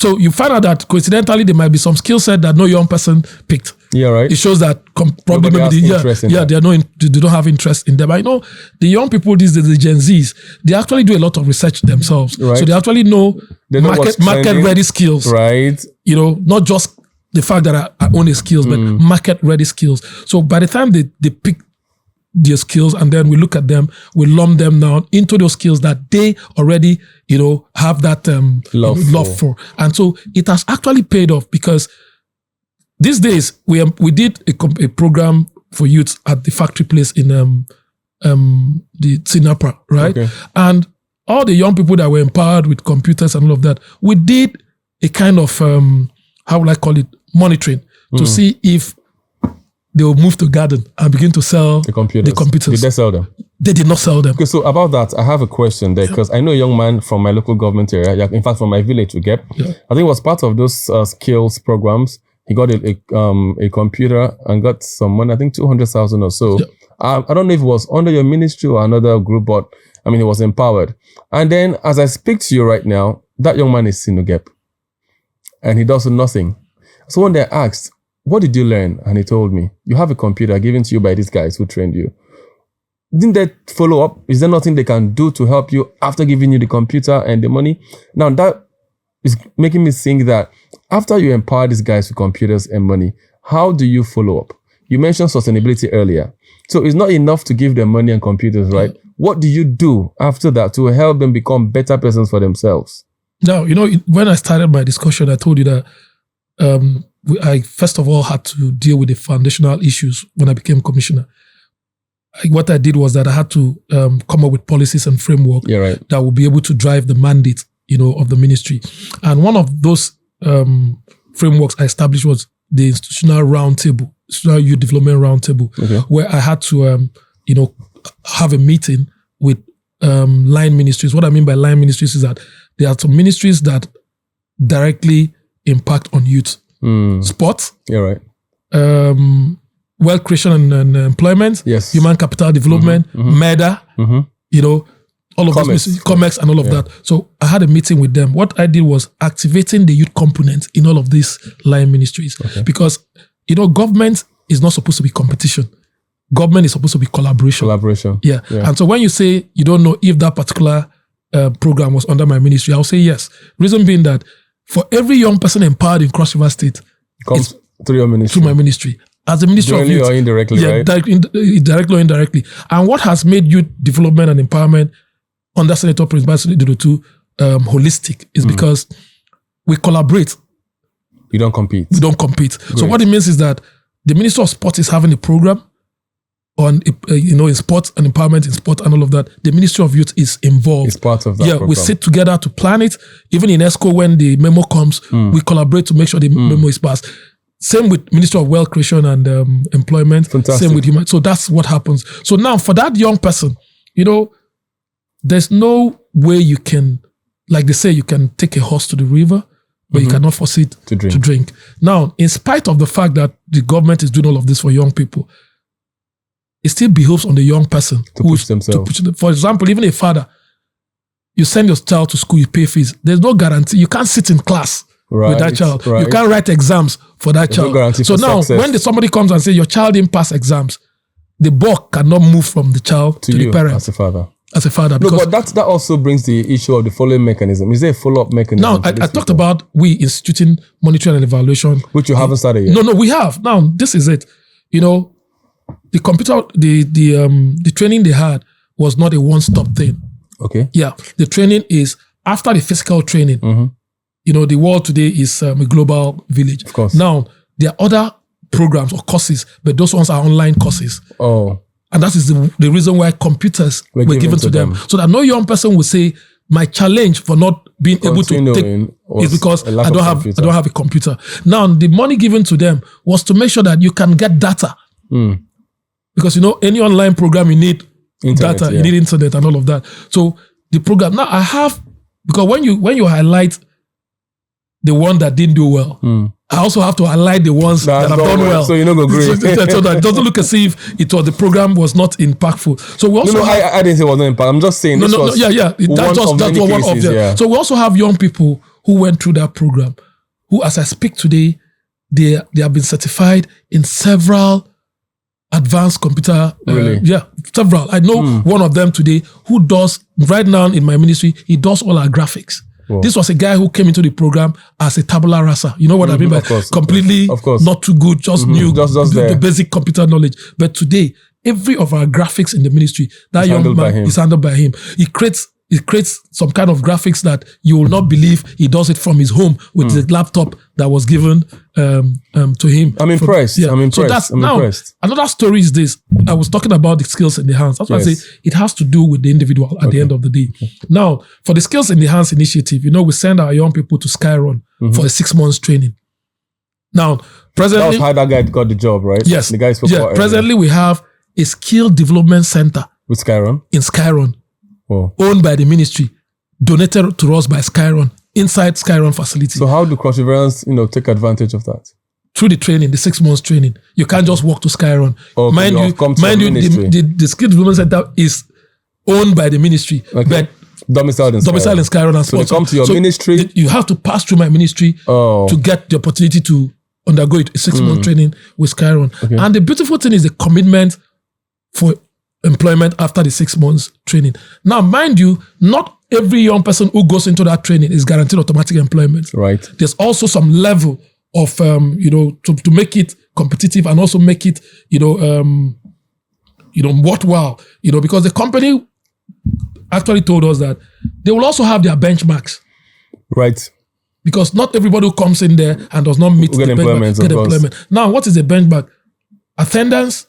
So you find out that coincidentally there might be some skill set that no young person picked. Yeah, right. It shows that probably maybe they don't have interest in them. I know the young people these days, the Gen Zs, they actually do a lot of research themselves. Right. So they actually know market ready skills. Right. You know, not just the fact that I own the skills, but market ready skills. So by the time they pick their skills and then we look at them, we lump them down into those skills that they already, you know, have that love for. And so it has actually paid off because these days we did a program for youth at the factory place in the Sinapa, right? Okay. And all the young people that were empowered with computers and all of that, we did a kind of how would I call it, monitoring to see if they will move to garden and begin to sell the computers. Did they sell them? They did not sell them. Okay, so about that, I have a question there because I know a young man from my local government area, in fact, from my village, Ugep. Yeah. I think it was part of those skills programs. He got a computer and got some money, I think 200,000 or so. Yeah. I don't know if it was under your ministry or another group, but I mean, he was empowered. And then as I speak to you right now, that young man is in Ugep and he does nothing. So one day I asked, what did you learn? And he told me, you have a computer given to you by these guys who trained you. Didn't they follow up? Is there nothing they can do to help you after giving you the computer and the money? Now that is making me think that after you empower these guys with computers and money, how do you follow up? You mentioned sustainability earlier. So it's not enough to give them money and computers, right? Yeah. What do you do after that to help them become better persons for themselves? Now, you know, when I started my discussion, I told you that I first of all had to deal with the foundational issues when I became commissioner. What I did was that I had to come up with policies and framework that would be able to drive the mandate, you know, of the ministry. And one of those frameworks I established was the institutional roundtable, institutional youth development roundtable, where I had to, you know, have a meeting with line ministries. What I mean by line ministries is that there are some ministries that directly impact on youth. Sports, wealth creation and employment, human capital development, MEDA, you know, all of those, commerce and all of that. So I had a meeting with them. What I did was activating the youth component in all of these line ministries because, you know, government is not supposed to be competition. Government is supposed to be collaboration. Yeah. And so when you say you don't know if that particular program was under my ministry, I'll say yes. Reason being that for every young person empowered in Cross River State, comes through your ministry. Through my ministry. As a ministry of youth. Directly or indirectly, right? Directly or indirectly. And what has made youth development and empowerment under Senator Prince Basil Idodotu holistic is because we collaborate. You don't compete. We don't compete. Great. So what it means is that the Minister of Sport is having a program on, you know, in sports and empowerment in sport and all of that. The Ministry of Youth is involved. It's part of that program. We sit together to plan it. Even in ESCO, when the memo comes, we collaborate to make sure the memo is passed. Same with Ministry of Wealth Creation and Employment. Fantastic. Same with human. So that's what happens. So now for that young person, you know, there's no way you can, like they say, you can take a horse to the river, but you cannot force it to drink. Now, in spite of the fact that the government is doing all of this for young people, it still behoves on the young person to push themselves. For example, even a father, you send your child to school, you pay fees. There's no guarantee. You can't sit in class with that child. You can't write exams for that child. No so now, when somebody comes and says your child didn't pass exams, the buck cannot move from the child to the parent. As a father. No, but that also brings the issue of the following mechanism. Is there a follow-up mechanism? Now, I talked about we instituting monitoring and evaluation. Which you haven't started yet. No, we have. Now, this is it. You know, the computer, the training they had was not a one-stop thing. Okay. Yeah. The training is after the physical training. You know, the world today is a global village. Of course. Now, there are other programs or courses, but those ones are online courses. Oh. And that is the reason why computers were given to them. So that no young person will say, my challenge for not being able to take is because I don't have a computer. Now, the money given to them was to make sure that you can get data. Because, you know, any online program, you need internet, data, you need internet and all of that. So the program, now I have, because when you highlight the one that didn't do well, I also have to highlight the ones that have done well. So you know, go great. So that it doesn't look as if the program was not impactful. So we also I didn't say it wasn't impactful. I'm just saying that's one of the cases. So we also have young people who went through that program, who, as I speak today, they have been certified in several advanced computer. Several. I know one of them today who does, right now in my ministry, he does all our graphics. Whoa. This was a guy who came into the program as a tabula rasa. You know what I mean by completely not too good, just knew the basic computer knowledge. But today, every of our graphics in the ministry, that young man is handled by him. He creates some kind of graphics that you will not believe he does it from his home with the laptop that was given to him. I'm impressed. I'm impressed. So that's another story is this. I was talking about the skills in the hands. That's why I say it has to do with the individual at the end of the day. Now, for the Skills in the Hands initiative, we send our young people to Skyrun for a 6 months training. Now, presently, that was how that guy got the job, right? Yes. The guy spoke about presently, we have a skill development center with Skyrun in Skyrun. Whoa. Owned by the ministry, donated to us by Skyrun, inside Skyrun facility. So how do Cross Riverans, take advantage of that? Through the training, the 6 months training. You can't just walk to Skyrun. Mind you, the Skill Development Center is owned by the ministry. Okay. But domiciled in Skyrun. So they come to your ministry? You have to pass through my ministry to get the opportunity to undergo a 6 month training with Skyrun. Okay. And the beautiful thing is the commitment for employment after the 6 months training. Now, mind you, not every young person who goes into that training is guaranteed automatic employment. Right. There's also some level of, to make it competitive and also make it, worthwhile, because the company actually told us that they will also have their benchmarks. Right. Because not everybody who comes in there and does not meet the benchmark get employment. Now, what is the benchmark? Attendance.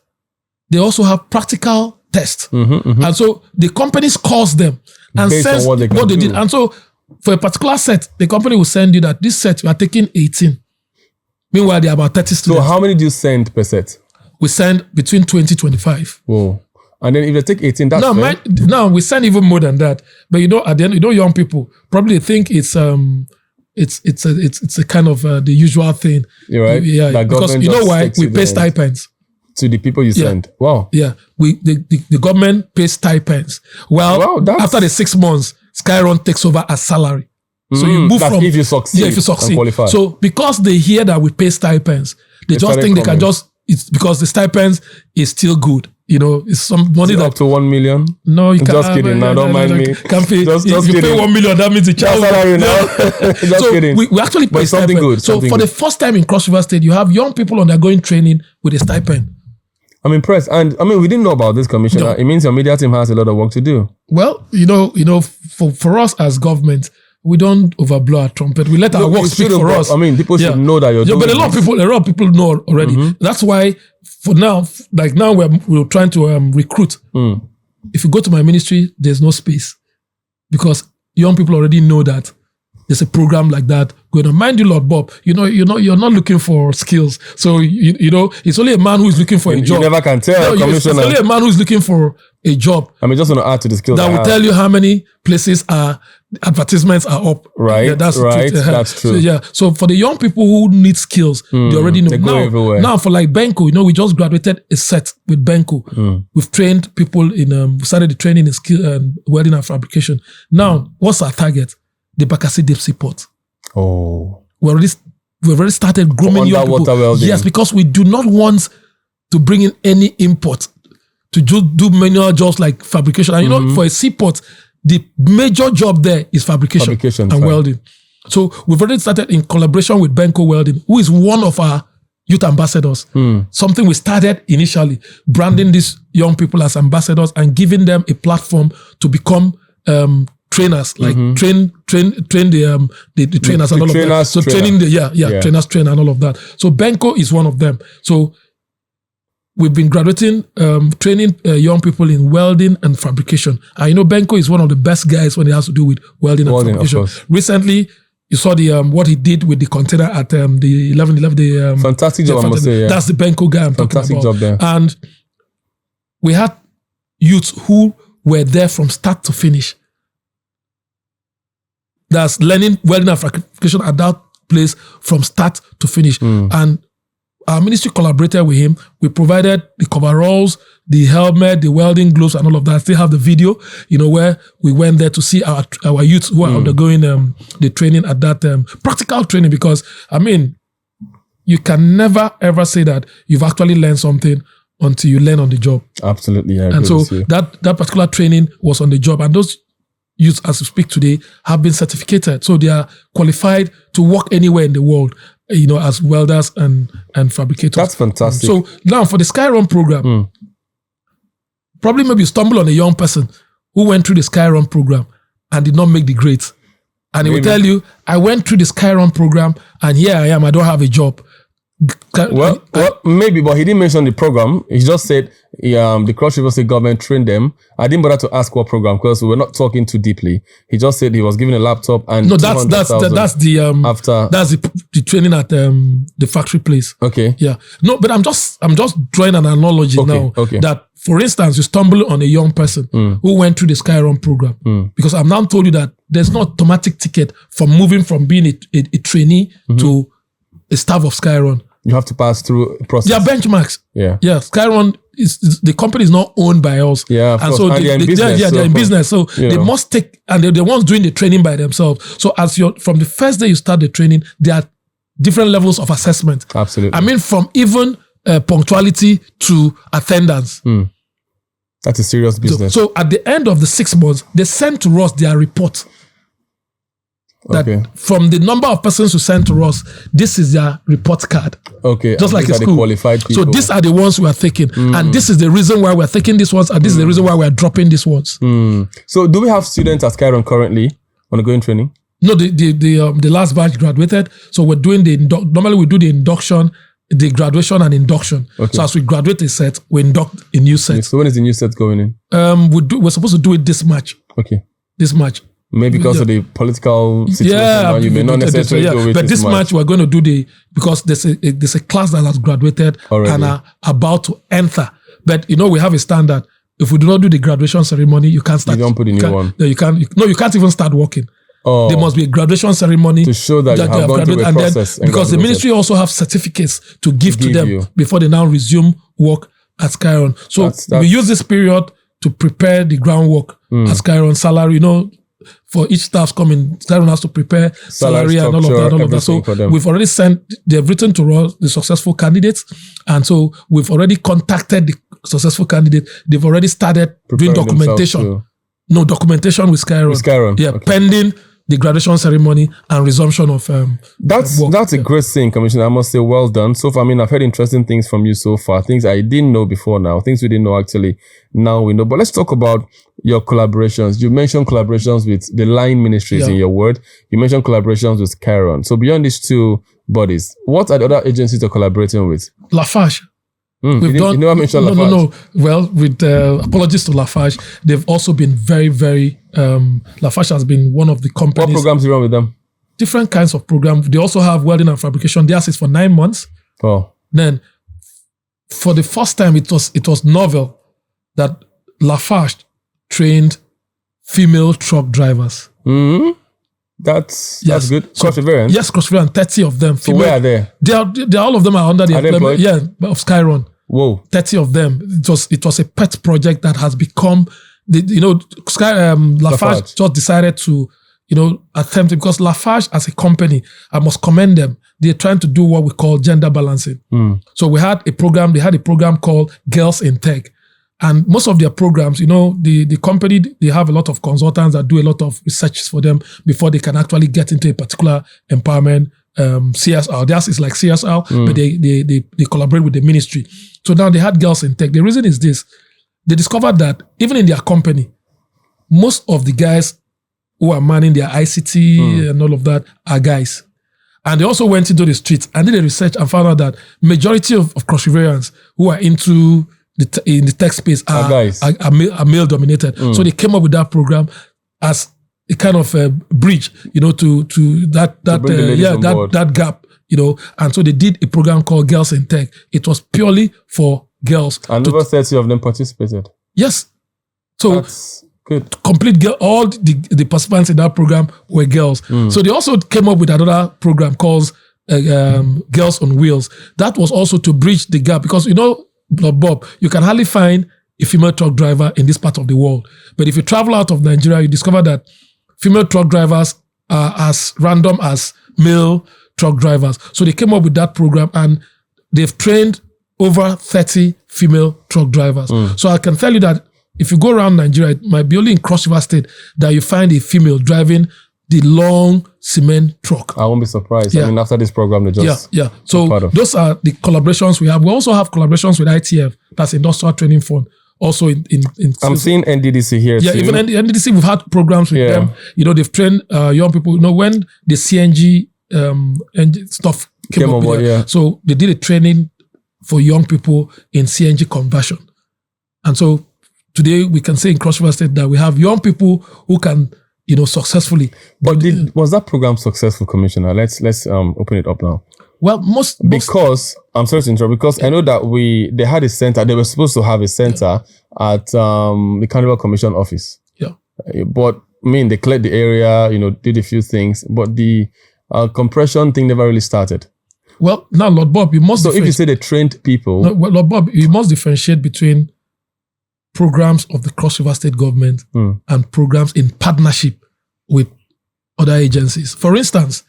They also have practical tests. And so the company scores them and says what they did. And so for a particular set, the company will send you that this set, you are taking 18. Meanwhile, there are about 30 students. So how many do you send per set? We send between 20, 25. Whoa. And then if they take 18, that's now we send even more than that. But at the end, young people probably think it's a kind of the usual thing. You're right. Yeah, because you know why? We pay stipends. To the people you send. Wow. Yeah. The government pays stipends. Well, after the 6 months, Skyrun takes over as salary. So you move from... if you succeed. Yeah, if you succeed. And qualify. So because they hear that we pay stipends, they just think they can just... It's because the stipends is still good. It's some money up to 1 million. No, you can't. Just kidding. Now, don't mind me. Can't pay. Just if you kidding. pay 1 million, that means the child. Salary now. Just kidding. We actually pay something good. So for the first time in Cross River State, you have young people undergoing training with a stipend. I'm impressed. And we didn't know about this, Commissioner. No. It means your media team has a lot of work to do. Well, for us as government, we don't overblow our trumpet. We let our work speak for us. People should know that you're doing but a lot of people know already. That's why for now, we're trying to recruit. If you go to my ministry, there's no space because young people already know that there's a program like that going on. Mind you, Lord Bob, you're not looking for skills. So, it's only a man who's looking for a job. You never can tell, Commissioner. It's only a man who's looking for a job. Just want to add to the skills that will tell you how many places advertisements are up. Right, yeah, that's right. The truth. That's true. So for the young people who need skills, they already know. They go everywhere. Now for like Benko, we just graduated a set with Benko. We've trained people we started the training in skill welding and fabrication. Now, what's our target? The Bakassi Deep Sea Port. Oh. We've already started grooming young people. Welding. Yes, because we do not want to bring in any import to do manual jobs like fabrication. And for a seaport, the major job there is fabrication and welding. So we've already started in collaboration with Benko Welding, who is one of our youth ambassadors. Something we started initially, branding these young people as ambassadors and giving them a platform to become trainers, like train the trainers and all of that. So training trainers train and all of that. So Benko is one of them. So we've been graduating, training young people in welding and fabrication. And Benko is one of the best guys when it has to do with welding and fabrication. Recently, you saw what he did with the container at the 1111. Fantastic job, I must say. Yeah. That's the Benko guy I'm talking about. Fantastic job there. And we had youths who were there from start to finish. That's learning welding and fabrication at that place from start to finish. And our ministry collaborated with him. We provided the coveralls, the helmet, the welding gloves, and all of that. I still have the video, where we went there to see our youth who are undergoing the training at that practical training. Because you can never ever say that you've actually learned something until you learn on the job. Absolutely, I agree and so with you. that particular training was on the job, and those youths, as we speak today, have been certificated, so they are qualified to work anywhere in the world, as welders and fabricators. That's fantastic. So now for the Skyrun program, probably maybe you stumble on a young person who went through the Skyrun program and did not make the grades, and he will tell you, "I went through the Skyrun program, and here I am. I don't have a job." Well, maybe, but he didn't mention the program. He just said the Cross River State government trained them. I didn't bother to ask what program because we were not talking too deeply. He just said he was given a laptop and that's the training at the factory place. Okay. Yeah. No, but I'm just drawing an analogy now that, for instance, you stumble on a young person who went through the Skyrun program, because I'm now told you that there's no automatic ticket for moving from being a trainee to a staff of Skyrun. You have to pass through a process. Yeah, benchmarks. Yeah. Skyrun is the company is not owned by us. Yeah, and so they're in business. They're in business. So they must take, and they're the ones doing the training by themselves. So from the first day you start the training, there are different levels of assessment. Absolutely. From even punctuality to attendance. That's a serious business. So at the end of the 6 months, they send to us their report. That from the number of persons who sent to us, this is their report card. Okay. Just like a school. The qualified people. So these are the ones we are taking. And this is the reason why we're taking these ones, and this is the reason why we're dropping these ones. So do we have students at Skyrun currently undergoing training? No, the last batch graduated. So we're doing normally we do the induction, the graduation and induction. So as we graduate a set, we induct a new set. So when is the new set going in? We're supposed to do it this March. Okay. This March. Maybe because of the political situation now, you may not necessarily do it. But this March we're going to do because there's a class that has graduated already and are about to enter. But we have a standard. If we do not do the graduation ceremony, you can't start. You don't put the new one. No, you can't. No, you can't even start working. There must be a graduation ceremony to show that you have gone through a process. Because the ministry also have certificates to give to them before they now resume work at Skyrun. So we use this period to prepare the groundwork at Skyrun. Salary, for each staff coming, Skyrun has to prepare salary and all of that. So we've already they've written to us the successful candidates. And so we've already contacted the successful candidate. They've already started doing documentation. No, documentation with Skyrun. Yeah, pending the graduation ceremony and resumption of That's a great thing, Commissioner. I must say, well done. So far, I've heard interesting things from you so far. Things I didn't know before now. Things we didn't know actually. Now we know. But let's talk about your collaborations. You mentioned collaborations with the line ministries in your word. You mentioned collaborations with Skyrun. So beyond these two bodies, what are the other agencies you're collaborating with? Lafarge. We've done. You never mentioned Lafarge. No. Well, with apologies to Lafarge, they've also been very, very. Lafarge has been one of the companies. What programs you run with them? Different kinds of programs. They also have welding and fabrication. Theirs is for 9 months. Oh. Then, for the first time, it was novel that Lafarge trained female truck drivers. That's good. Cross River. Yes, Cross River, and 30 of them. So where are they? They all of them are under the employment. Yeah, of Skyrun. Whoa. 30 of them. It was a pet project that has become Lafarge just decided to attempt it, because Lafarge as a company, I must commend them. They're trying to do what we call gender balancing. So they had a program called Girls in Tech. And most of their programs, the company, they have a lot of consultants that do a lot of research for them before they can actually get into a particular empowerment CSR. Theirs is like CSR, but they collaborate with the ministry. So now they had Girls in Tech. The reason is this. They discovered that even in their company, most of the guys who are manning their ICT and all of that are guys. And they also went into the streets and did a research and found out that majority of Cross Riverians who are into in the tech space are male dominated. So they came up with that program as a kind of a bridge, to that gap, and so they did a program called Girls in Tech. It was purely for girls. And over 30 of them participated. Yes. So that's good. All the participants in that program were girls. So they also came up with another program called Girls on Wheels. That was also to bridge the gap, because Bob, you can hardly find a female truck driver in this part of the world. But if you travel out of Nigeria, you discover that female truck drivers are as random as male truck drivers. So they came up with that program, and they've trained over 30 female truck drivers. So I can tell you that if you go around Nigeria, it might be only in Cross River State that you find a female driving the long cement truck. I won't be surprised. I mean, after this program, they just So those are the collaborations we have. We also have collaborations with ITF, that's Industrial Training Fund. Also in I'm seeing NDDC here too. Even NDDC, we've had programs with them. They've trained young people. When the CNG stuff came up with them, so they did a training for young people in CNG conversion. And so today we can say in Cross River State that we have young people who can successfully. But was that program successful, Commissioner? Let's open it up now. Well, because I'm sorry to interrupt, because I know that they had a center. They were supposed to have a center at the Carnival Commission office. Yeah. But they cleared the area, did a few things, but the compression thing never really started. Well, now, Lord Bob, you must. So if you say they trained people, Lord Bob, you must differentiate between programs of the Cross River State government and programs in partnership with other agencies. For instance,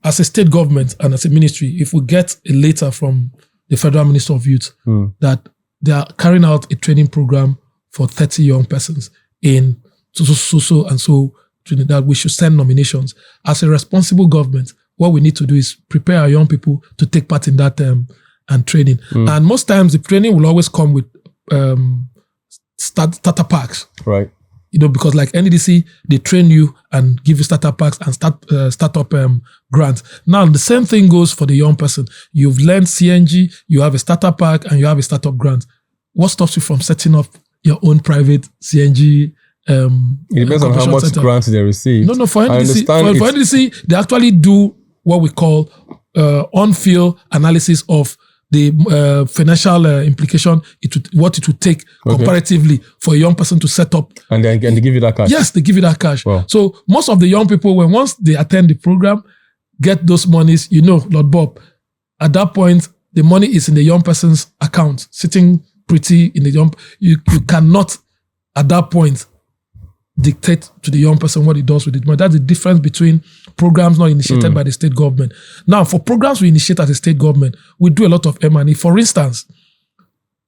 as a state government and as a ministry, if we get a letter from the Federal Minister of Youth that they are carrying out a training program for 30 young persons in so and so, that we should send nominations. As a responsible government, what we need to do is prepare our young people to take part in that and training. And most times the training will always come with starter packs. Right. Because like NDDC, they train you and give you starter packs and startup grants. Now, the same thing goes for the young person. You've learned CNG, you have a starter pack, and you have a startup grant. What stops you from setting up your own private CNG? It depends on how much grants they receive. No, for NDDC, for NDDC, they actually do what we call on-field analysis of the financial implication, what it would take comparatively for a young person to set up. And they give you that cash? Yes, they give you that cash. Wow. So most of the young people, once they attend the program, get those monies, Lord Bob, at that point, the money is in the young person's account, sitting pretty in the young. You cannot, at that point, dictate to the young person what he does with it. But that's the difference between programs not initiated by the state government. Now, for programs we initiate as a state government, we do a lot of M&E. For instance,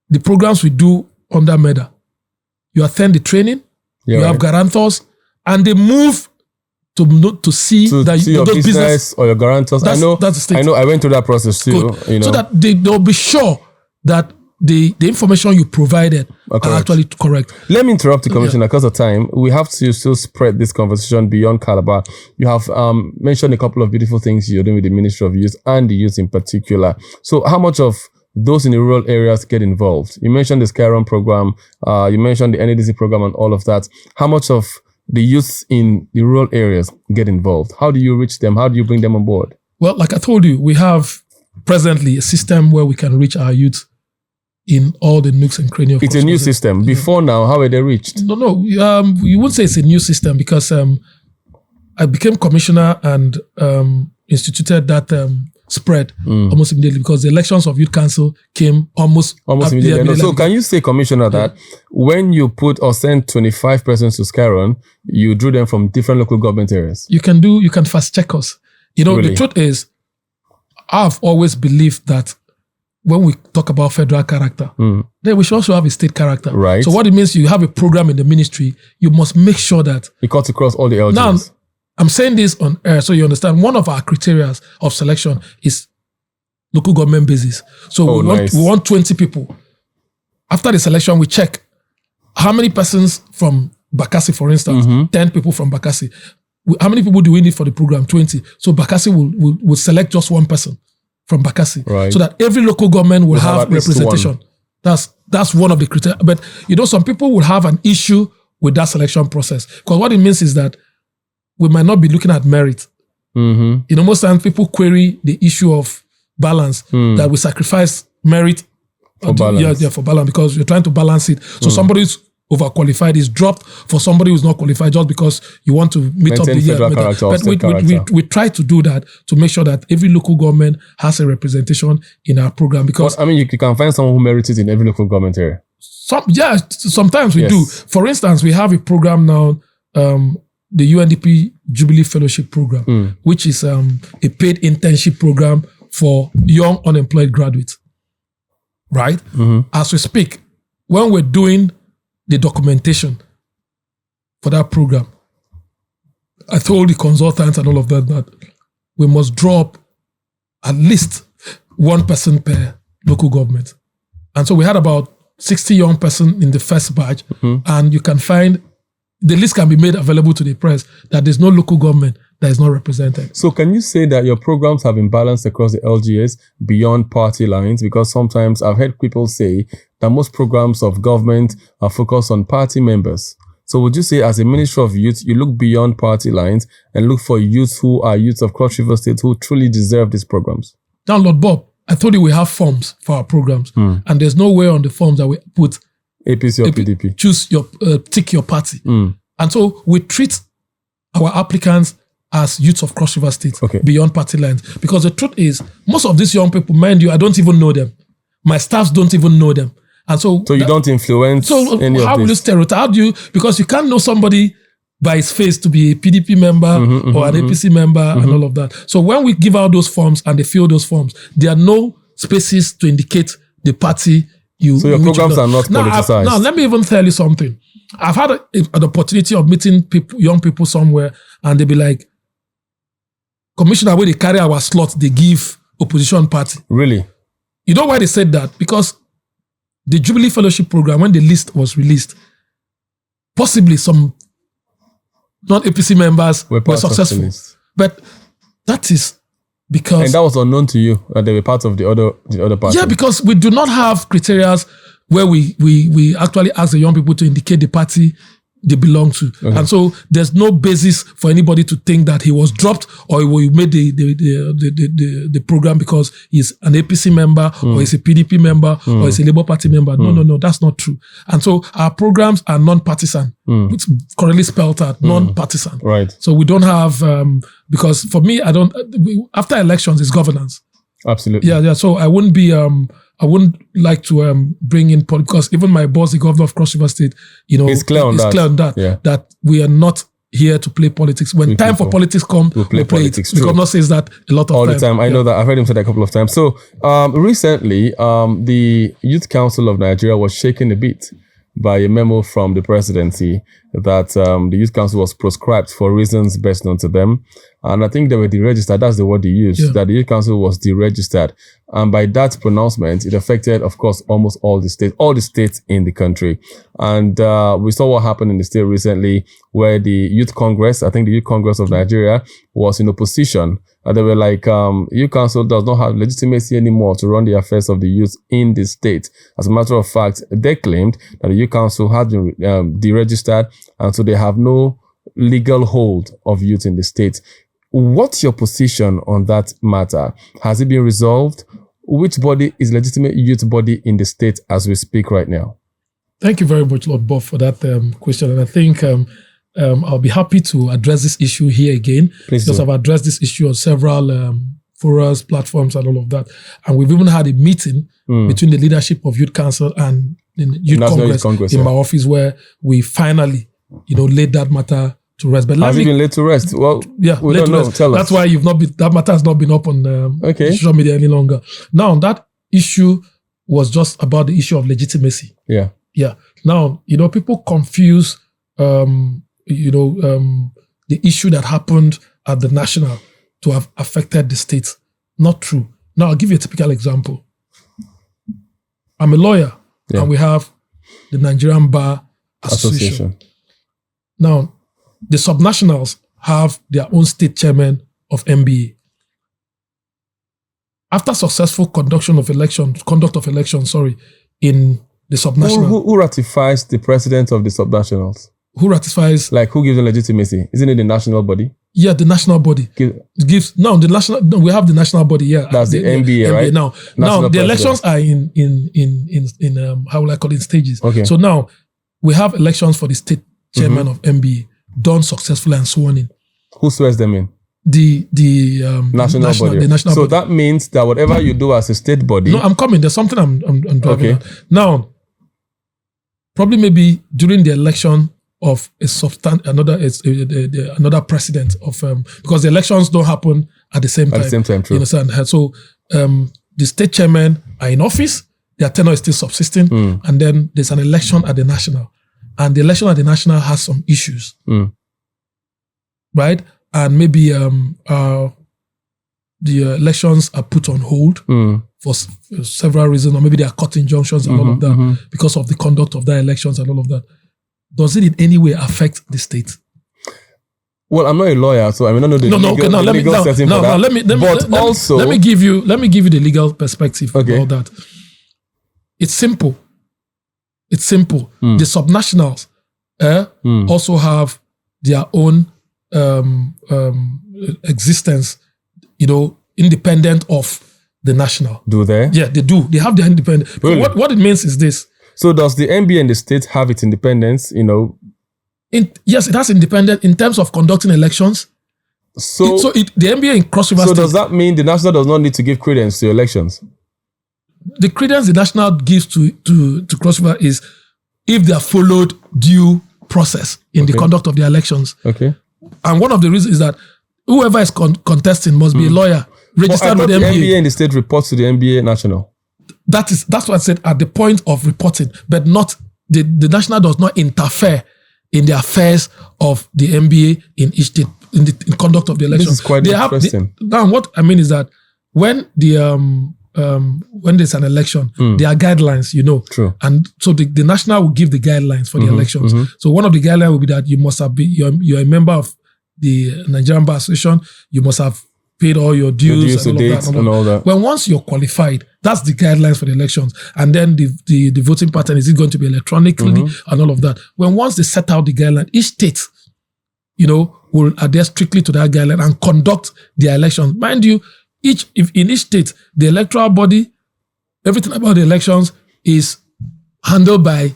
the programs we do under MEDA, you attend the training, you have guarantors, and they move to see that your business or your guarantors. That's the state. I know. I went through that process too. So that they'll be sure that the information you provided are actually correct. Let me interrupt the Commissioner because of time. We have to still spread this conversation beyond Calabar. You have mentioned a couple of beautiful things you're doing with the Ministry of Youth and the youth in particular. So how much of those in the rural areas get involved? You mentioned the Skyron program. You mentioned the NADC program and all of that. How much of the youth in the rural areas get involved? How do you reach them? How do you bring them on board? Well, like I told you, we have presently a system where we can reach our youth in all the nooks and crannies. It's a new system. Before now, how were they reached? No. You wouldn't say it's a new system because I became commissioner and instituted that spread almost immediately because the elections of Youth Council came almost immediately. So can you say, Commissioner, that when you put or send 25 persons to Skyron, you drew them from different local government areas? You can fast check us. Really? The truth is, I've always believed that when we talk about federal character, then we should also have a state character. Right. So what it means, you have a program in the ministry, you must make sure that it cuts across all the LGs. Now, I'm saying this on air so you understand. One of our criteria of selection is local government basis. So we want 20 people. After the selection, we check how many persons from Bakassi, for instance, 10 people from Bakassi. How many people do we need for the program? 20. So Bakassi will select just one person from Bakassi, so that every local government will have representation. That's one of the criteria. But some people will have an issue with that selection process because what it means is that we might not be looking at merit. Most times people query the issue of balance, that we sacrifice merit for balance. For balance because we're trying to balance it. So somebody who's overqualified is dropped for somebody who's not qualified just because you want to meet up the year. But we try to do that to make sure that every local government has a representation in our program. Because you can find someone who merits it in every local government area. Sometimes we do. For instance, we have a program now, the UNDP Jubilee Fellowship Program, which is a paid internship program for young unemployed graduates. Right? As we speak, when we're doing the documentation for that program, I told the consultants and all of that we must drop at least one person per local government. And so we had about 60 young person in the first batch, and you can find, the list can be made available to the press, that there's no local government that is not represented. So can you say that your programs have been balanced across the LGAs beyond party lines? Because sometimes I've heard people say that most programs of government are focused on party members. So would you say, as a Ministry of Youth, you look beyond party lines and look for youths who are youths of Cross River State who truly deserve these programs? Now, Lord Bob, I told you we have forms for our programs, and there's nowhere on the forms that we put APC or PDP. Choose your, tick your party. And so we treat our applicants as youths of Cross River State beyond party lines. Because the truth is, most of these young people, mind you, I don't even know them. My staffs don't even know them. And so you don't influence any of this? How will you stereotype? How do you, because you can't know somebody by his face to be a PDP member or an APC member and all of that. So when we give out those forms and they fill those forms, there are no spaces to indicate the party you. So your programs are not politicized. Now, let me even tell you something. I've had an opportunity of meeting young people somewhere, and they be like, Commissioner, where they carry our slot, they give opposition party. Really? You know why they said that? Because the Jubilee Fellowship Program, when the list was released, possibly some non-APC members were successful. But that is because... And that was unknown to you, that they were part of the other party. Yeah, because we do not have criteria where we actually ask the young people to indicate the party they belong to. And so there's no basis for anybody to think that he was dropped or he made the program because he's an APC member or he's a PDP member or he's a Labour Party member. No, that's not true. And so our programs are non-partisan. It's correctly spelled out, non-partisan. Right. So we don't have, because for me, after elections, it's governance. Absolutely. Yeah. So I wouldn't be, I wouldn't like to bring in politics, because even my boss, the governor of Cross River State, it's clear on that. That we are not here to play politics. When time for politics comes, we play politics. The governor says that a lot of all the time. I know that. I've heard him say that a couple of times. So recently, the Youth Council of Nigeria was shaken a bit by a memo from the presidency that the Youth Council was proscribed for reasons best known to them. And I think they were deregistered. That's the word they used, that the Youth Council was deregistered. And by that pronouncement, it affected, of course, almost all the states in the country. And we saw what happened in the state recently, where the Youth Congress, I think the Youth Congress of Nigeria, was in opposition. They were like, Youth Council does not have legitimacy anymore to run the affairs of the youth in the state. As a matter of fact, they claimed that the Youth Council had been deregistered, and so they have no legal hold of youth in the state. What's your position on that matter? Has it been resolved? Which body is legitimate youth body in the state as we speak right now? Thank you very much, Lord Bob, for that question. And I think I'll be happy to address this issue here again. Please because do. I've addressed this issue on several forums, platforms, and all of that. And we've even had a meeting between the leadership of Youth Council and the Youth Congress in my office, where we finally, laid that matter to rest. But has it been laid to rest? Well, we don't know. Tell us. That's why that matter has not been up on social media any longer. Now, that issue was just about the issue of legitimacy. Yeah. Now, people confuse, the issue that happened at the national to have affected the states. Not true. Now, I'll give you a typical example. I'm a lawyer, and we have the Nigerian Bar Association. Now, the subnationals have their own state chairman of MBA. After successful conduct of elections, in the subnational. Who ratifies the president of the subnationals? Who ratifies? Like, who gives them legitimacy? Isn't it the national body? Yeah, the national body gives. No, we have the national body. Yeah, that's the NBA, right? Now the elections are in how will I call it, stages. Okay. So now we have elections for the state chairman of NBA done successfully and sworn in. Who swears them in? The national body. The national so body. That means that whatever you do as a state body. No, I'm coming. There's something I'm driving at. Now, probably maybe during the election of another president of because the elections don't happen at the same time. At the same time, true. You understand? So the state chairmen are in office, their tenure is still subsisting, and then there's an election at the national. And the election at the national has some issues. Right? And maybe the elections are put on hold for several reasons, or maybe they are cut injunctions and all of that because of the conduct of the elections and all of that. Does it in any way affect the state? Well, I'm not a lawyer, so I mean, I don't know the legal setting for that. Let me give you the legal perspective about that. It's simple. The subnationals also have their own existence, independent of the national. Do they? Yeah, they do. They have their independence. Really? What it means is this. So does the NBA and the state have its independence, Yes, it has independence in terms of conducting elections. The NBA in Cross River State. So does that mean the national does not need to give credence to elections? The credence the national gives to Cross River is if they have followed due process in the conduct of the elections. Okay. And one of the reasons is that whoever is contesting must be a lawyer registered with the NBA. The NBA and the state reports to the NBA national. That's what I said at the point of reporting, but not the national does not interfere in the affairs of the NBA in each state in conduct of the election. This is quite interesting. Now, what I mean is that when when there's an election, there are guidelines, True. And so the national will give the guidelines for the elections. So one of the guidelines will be that you must have you're a member of the Nigerian Bar Association. You must have paid all your dues and all that. When once you're qualified, that's the guidelines for the elections. And then the voting pattern, is it going to be electronically and all of that? When once they set out the guideline, each state, will adhere strictly to that guideline and conduct their elections. Mind you, in each state, the electoral body, everything about the elections is handled by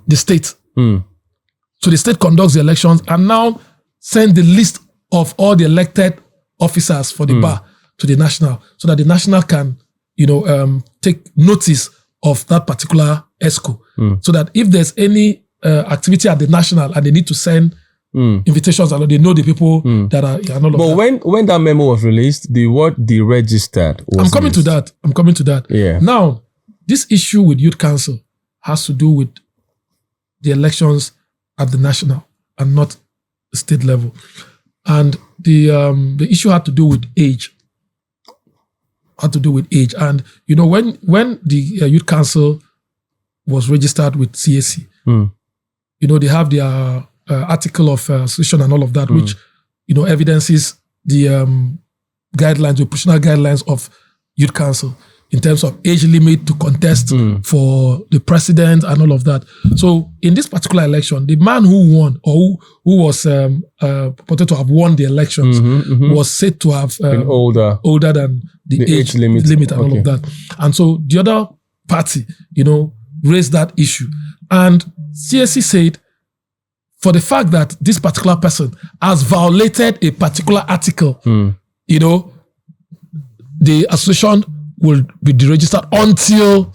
the state. So the state conducts the elections and now send the list of all the elected officers for the bar to the national, so that the national can, take notice of that particular ESCO, so that if there's any activity at the national and they need to send invitations, and they know the people that are and all of that. But when that memo was released, the word deregistered was I'm coming to that. Yeah. Now, this issue with Youth Council has to do with the elections at the national and not the state level. And the issue had to do with age. And when the Youth Council was registered with CAC, they have their article of association and all of that, which evidences the guidelines, the operational guidelines of Youth Council in terms of age limit to contest for the president and all of that. So in this particular election, the man who won, or who was purported to have won the elections, was said to have been older than the age limit and all of that. And so the other party, raised that issue. And CSC said, for the fact that this particular person has violated a particular article, the association will be deregistered until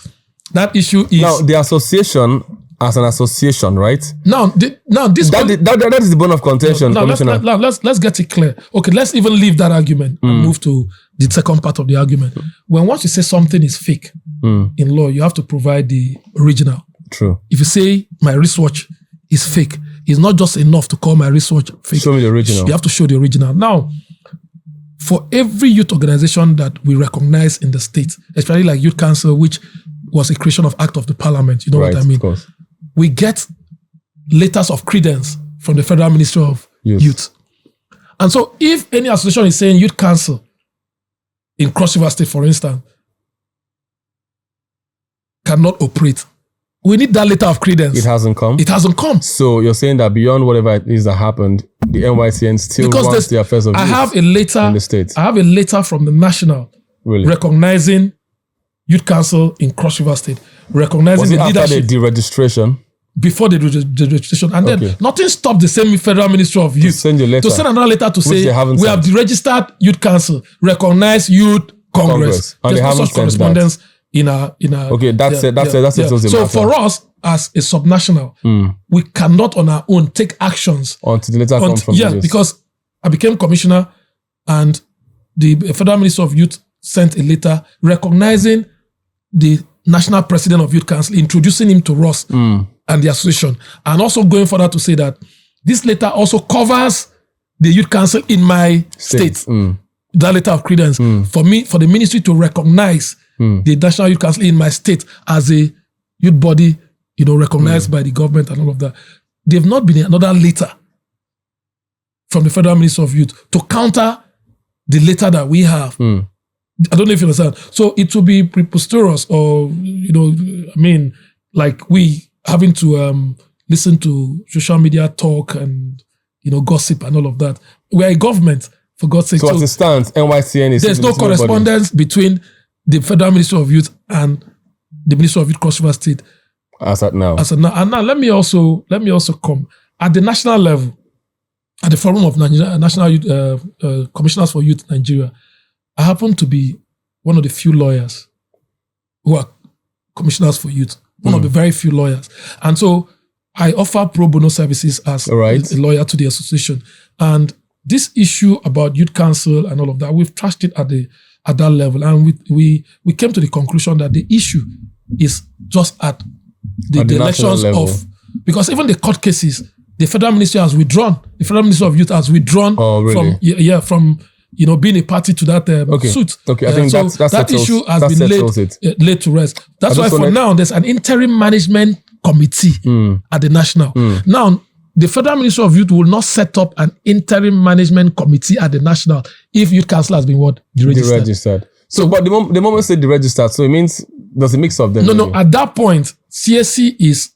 that issue is... Now, the association as an association, right? That is the bone of contention, Commissioner. Let's get it clear. Okay, let's even leave that argument and move to the second part of the argument. Once you say something is fake in law, you have to provide the original. True. If you say my wristwatch is fake, it's not just enough to call my wristwatch fake. Show me the original. You have to show the original. Now, for every youth organization that we recognize in the state, especially like Youth Council, which was a creation of Act of the Parliament, you know what I mean? Of course. We get letters of credence from the Federal Ministry of Youth. And so if any association is saying Youth Council in Cross River State, for instance, cannot operate, we need that letter of credence. It hasn't come? So you're saying that beyond whatever it is that happened, the NYCN still wants the affairs of youth in the state. I have a letter from the national recognizing Youth Council in Cross River State, recognizing the leadership. Was it after the deregistration? Before the registration. And then nothing stopped the same Federal Ministry of Youth to send another letter to say, we have deregistered Youth Council, recognize Youth Congress. And there's no such correspondence in our okay, that's it. So for us, as a subnational, we cannot on our own take actions. Until the letter comes from Yeah, this. because I became commissioner and the Federal Ministry of Youth sent a letter recognizing the National President of Youth Council, introducing him to us and the association, and also going further to say that this letter also covers the Youth Council in my state. That letter of credence for me, for the ministry to recognize the National Youth Council in my state as a youth body, recognized by the government and all of that. They've not been another letter from the Federal Ministry of Youth to counter the letter that we have. I don't know if you understand. So it will be preposterous, or like we having to listen to social media talk and gossip and all of that. We are a government, for God's sake. So as it stands, NYCN is... There's no correspondence between the Federal Ministry of Youth and the Ministry of Youth Cross River State. As at now. And now let me also come at the national level, at the Forum of National Youth Commissioners for Youth Nigeria. I happen to be one of the few lawyers who are commissioners for youth. One of the very few lawyers. And so I offer pro bono services as a lawyer to the association. And this issue about youth council and all of that, we've trashed it at that level. And we came to the conclusion that the issue is just at the elections of, because even the court cases, the Federal Ministry has withdrawn. The Federal Ministry of Youth has withdrawn from being a party to that suit. Okay, I think that issue has been laid to rest. That's why for now there's an interim management committee at the national. Now, the Federal Ministry of Youth will not set up an interim management committee at the national if youth council has been deregistered. So, but the moment say deregistered, so it means there's a mix of them. No. At that point, CSC is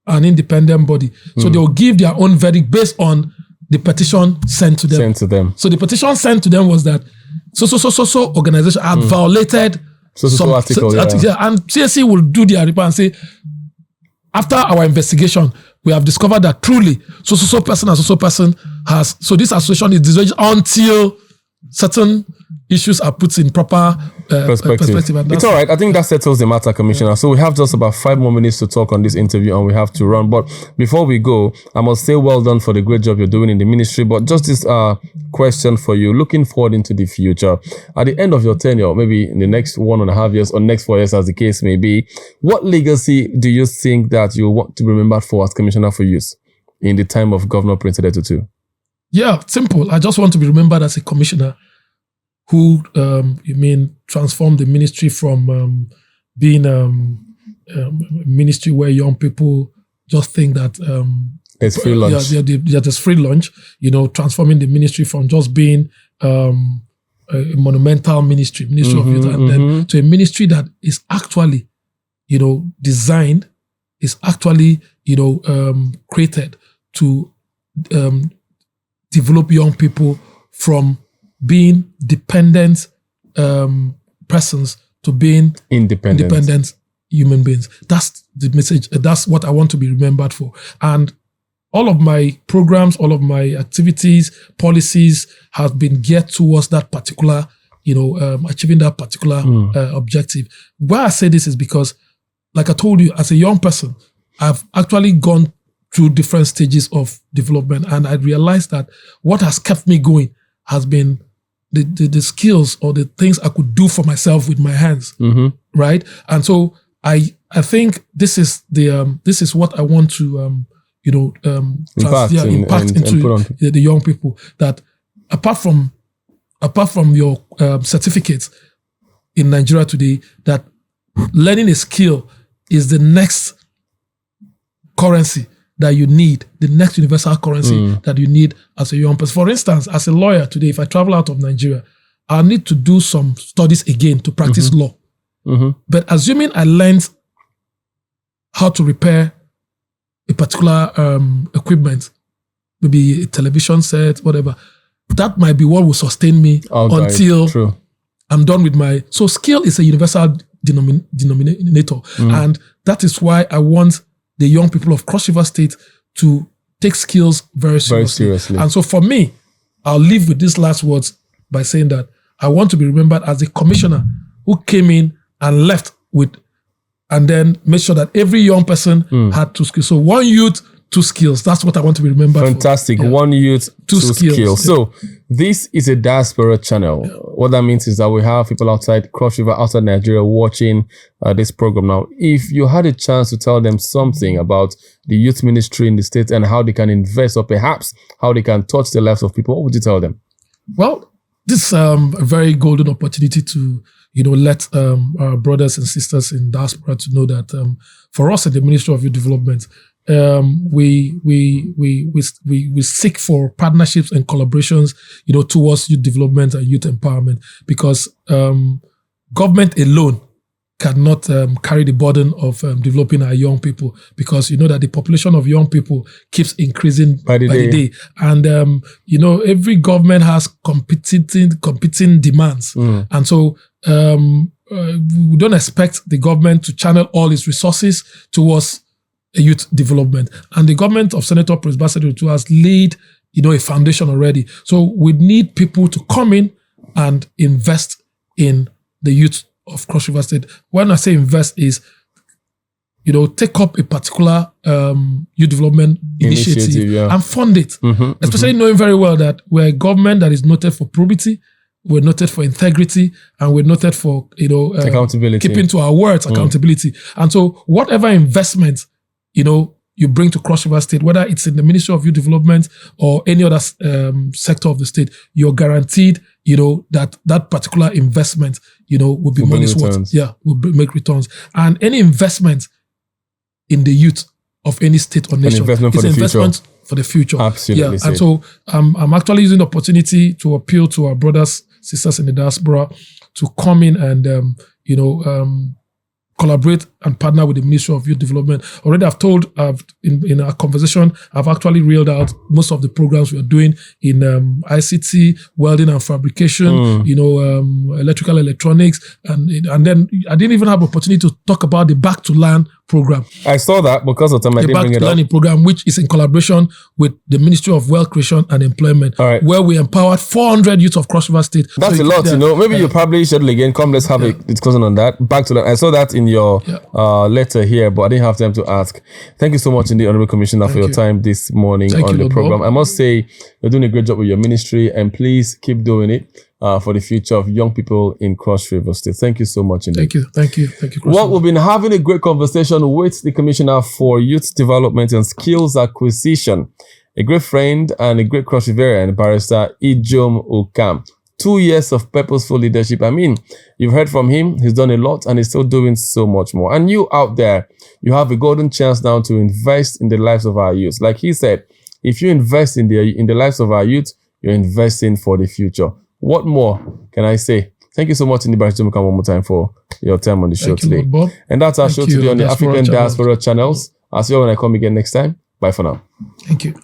an independent body, so they will give their own verdict based on the petition sent to them. So the petition sent to them was that so organization had violated some article, and CSC will do their report and say, after our investigation, we have discovered that truly so person and so person has. So this association is dissolved until certain issues are put in proper perspective. It's all right. I think that settles the matter, Commissioner. So we have just about 5 more minutes to talk on this interview and we have to run. But before we go, I must say well done for the great job you're doing in the ministry. But just this question for you, looking forward into the future, at the end of your tenure, maybe in the next 1.5 years or next 4 years as the case may be, what legacy do you think that you want to be remembered for as Commissioner for Youth in the time of Governor Prince Edetutu? Yeah, simple. I just want to be remembered as a commissioner who transformed the ministry from being a ministry where young people just think that it's free lunch. There's free lunch. Transforming the ministry from just being a monumental ministry of youth, and then to a ministry that is actually, designed, is actually, created to develop young people from being dependent persons to being independent human beings. That's the message. That's what I want to be remembered for. And all of my programs, all of my activities, policies have been geared towards that particular, achieving that particular objective. Why I say this is because, like I told you, as a young person, I've actually gone through different stages of development, and I realized that what has kept me going has been the skills or the things I could do for myself with my hands, right? And so I think this is what I want to impact into the young people, that apart from your certificates in Nigeria today, that learning a skill is the next currency that you need, the next universal currency that you need as a young person. For instance, as a lawyer today, if I travel out of Nigeria, I'll need to do some studies again to practice law. But assuming I learned how to repair a particular equipment, maybe a television set, whatever, that might be what will sustain me until I'm done with my... So skill is a universal denominator. And that is why I want the young people of Cross River State to take skills very seriously. And so for me, I'll leave with these last words by saying that I want to be remembered as a commissioner who came in and left with and then make sure that every young person had 2 skills. So 1 youth, 2 skills. That's what I want to be remembered Fantastic. for. Yeah. 1 youth, 2 skills. Yeah. So this is a diaspora channel. Yeah. What that means is that we have people outside Cross River, outside Nigeria watching this program now. If you had a chance to tell them something about the youth ministry in the state and how they can invest, or perhaps how they can touch the lives of people, what would you tell them? Well, this is a very golden opportunity to let our brothers and sisters in diaspora to know that for us at the Ministry of Youth Development, we seek for partnerships and collaborations, towards youth development and youth empowerment, because government alone cannot carry the burden of developing our young people, because that the population of young people keeps increasing by the day. And every government has competing demands, and so we don't expect the government to channel all its resources towards youth development. And the government of Senator Prince Bassey has laid a foundation already. So we need people to come in and invest in the youth of Cross River State. When I say invest is, take up a particular youth development initiative and fund it. Especially knowing very well that we're a government that is noted for probity, we're noted for integrity, and we're noted for accountability, keeping to our words, accountability. And so whatever investment you bring to Cross River State, whether it's in the Ministry of Youth Development or any other sector of the state, you're guaranteed that particular investment will be money's worth. Will make returns. And any investment in the youth of any state or nation is an investment for the future. Absolutely. And so I'm actually using the opportunity to appeal to our brothers, sisters in the diaspora to come in and collaborate and partner with the Ministry of Youth Development. Already I've told, in our conversation, I've actually reeled out most of the programs we are doing in ICT, welding and fabrication, electrical electronics, and then I didn't even have opportunity to talk about the Back to Learn program. I saw that because of time I didn't bring it up. The Back to Learning program, which is in collaboration with the Ministry of Wealth Creation and Employment, where we empowered 400 youth of Cross River State. That's a lot, Maybe you probably schedule again. Come, let's have a discussion on that. Back to Learn. I saw that in your letter here, but I didn't have time to ask. Thank you so much, indeed, Honorable Commissioner, for your time this morning on the program. I must say, you're doing a great job with your ministry, and please keep doing it for the future of young people in Cross River State. Thank you so much, indeed. Thank you. Well, we've been having a great conversation with the Commissioner for Youth Development and Skills Acquisition, a great friend and a great Cross Riverian, Barrister Ijom Ukam. 2 years of purposeful leadership. I mean, you've heard from him. He's done a lot and he's still doing so much more. And you out there, you have a golden chance now to invest in the lives of our youth. Like he said, if you invest in the lives of our youth, you're investing for the future. What more can I say? Thank you so much, Barrister Ijom Ukam, one more time for your time on the show today. Bob. And that's our show today on the African Diaspora channels. I'll see you when I come again next time. Bye for now. Thank you.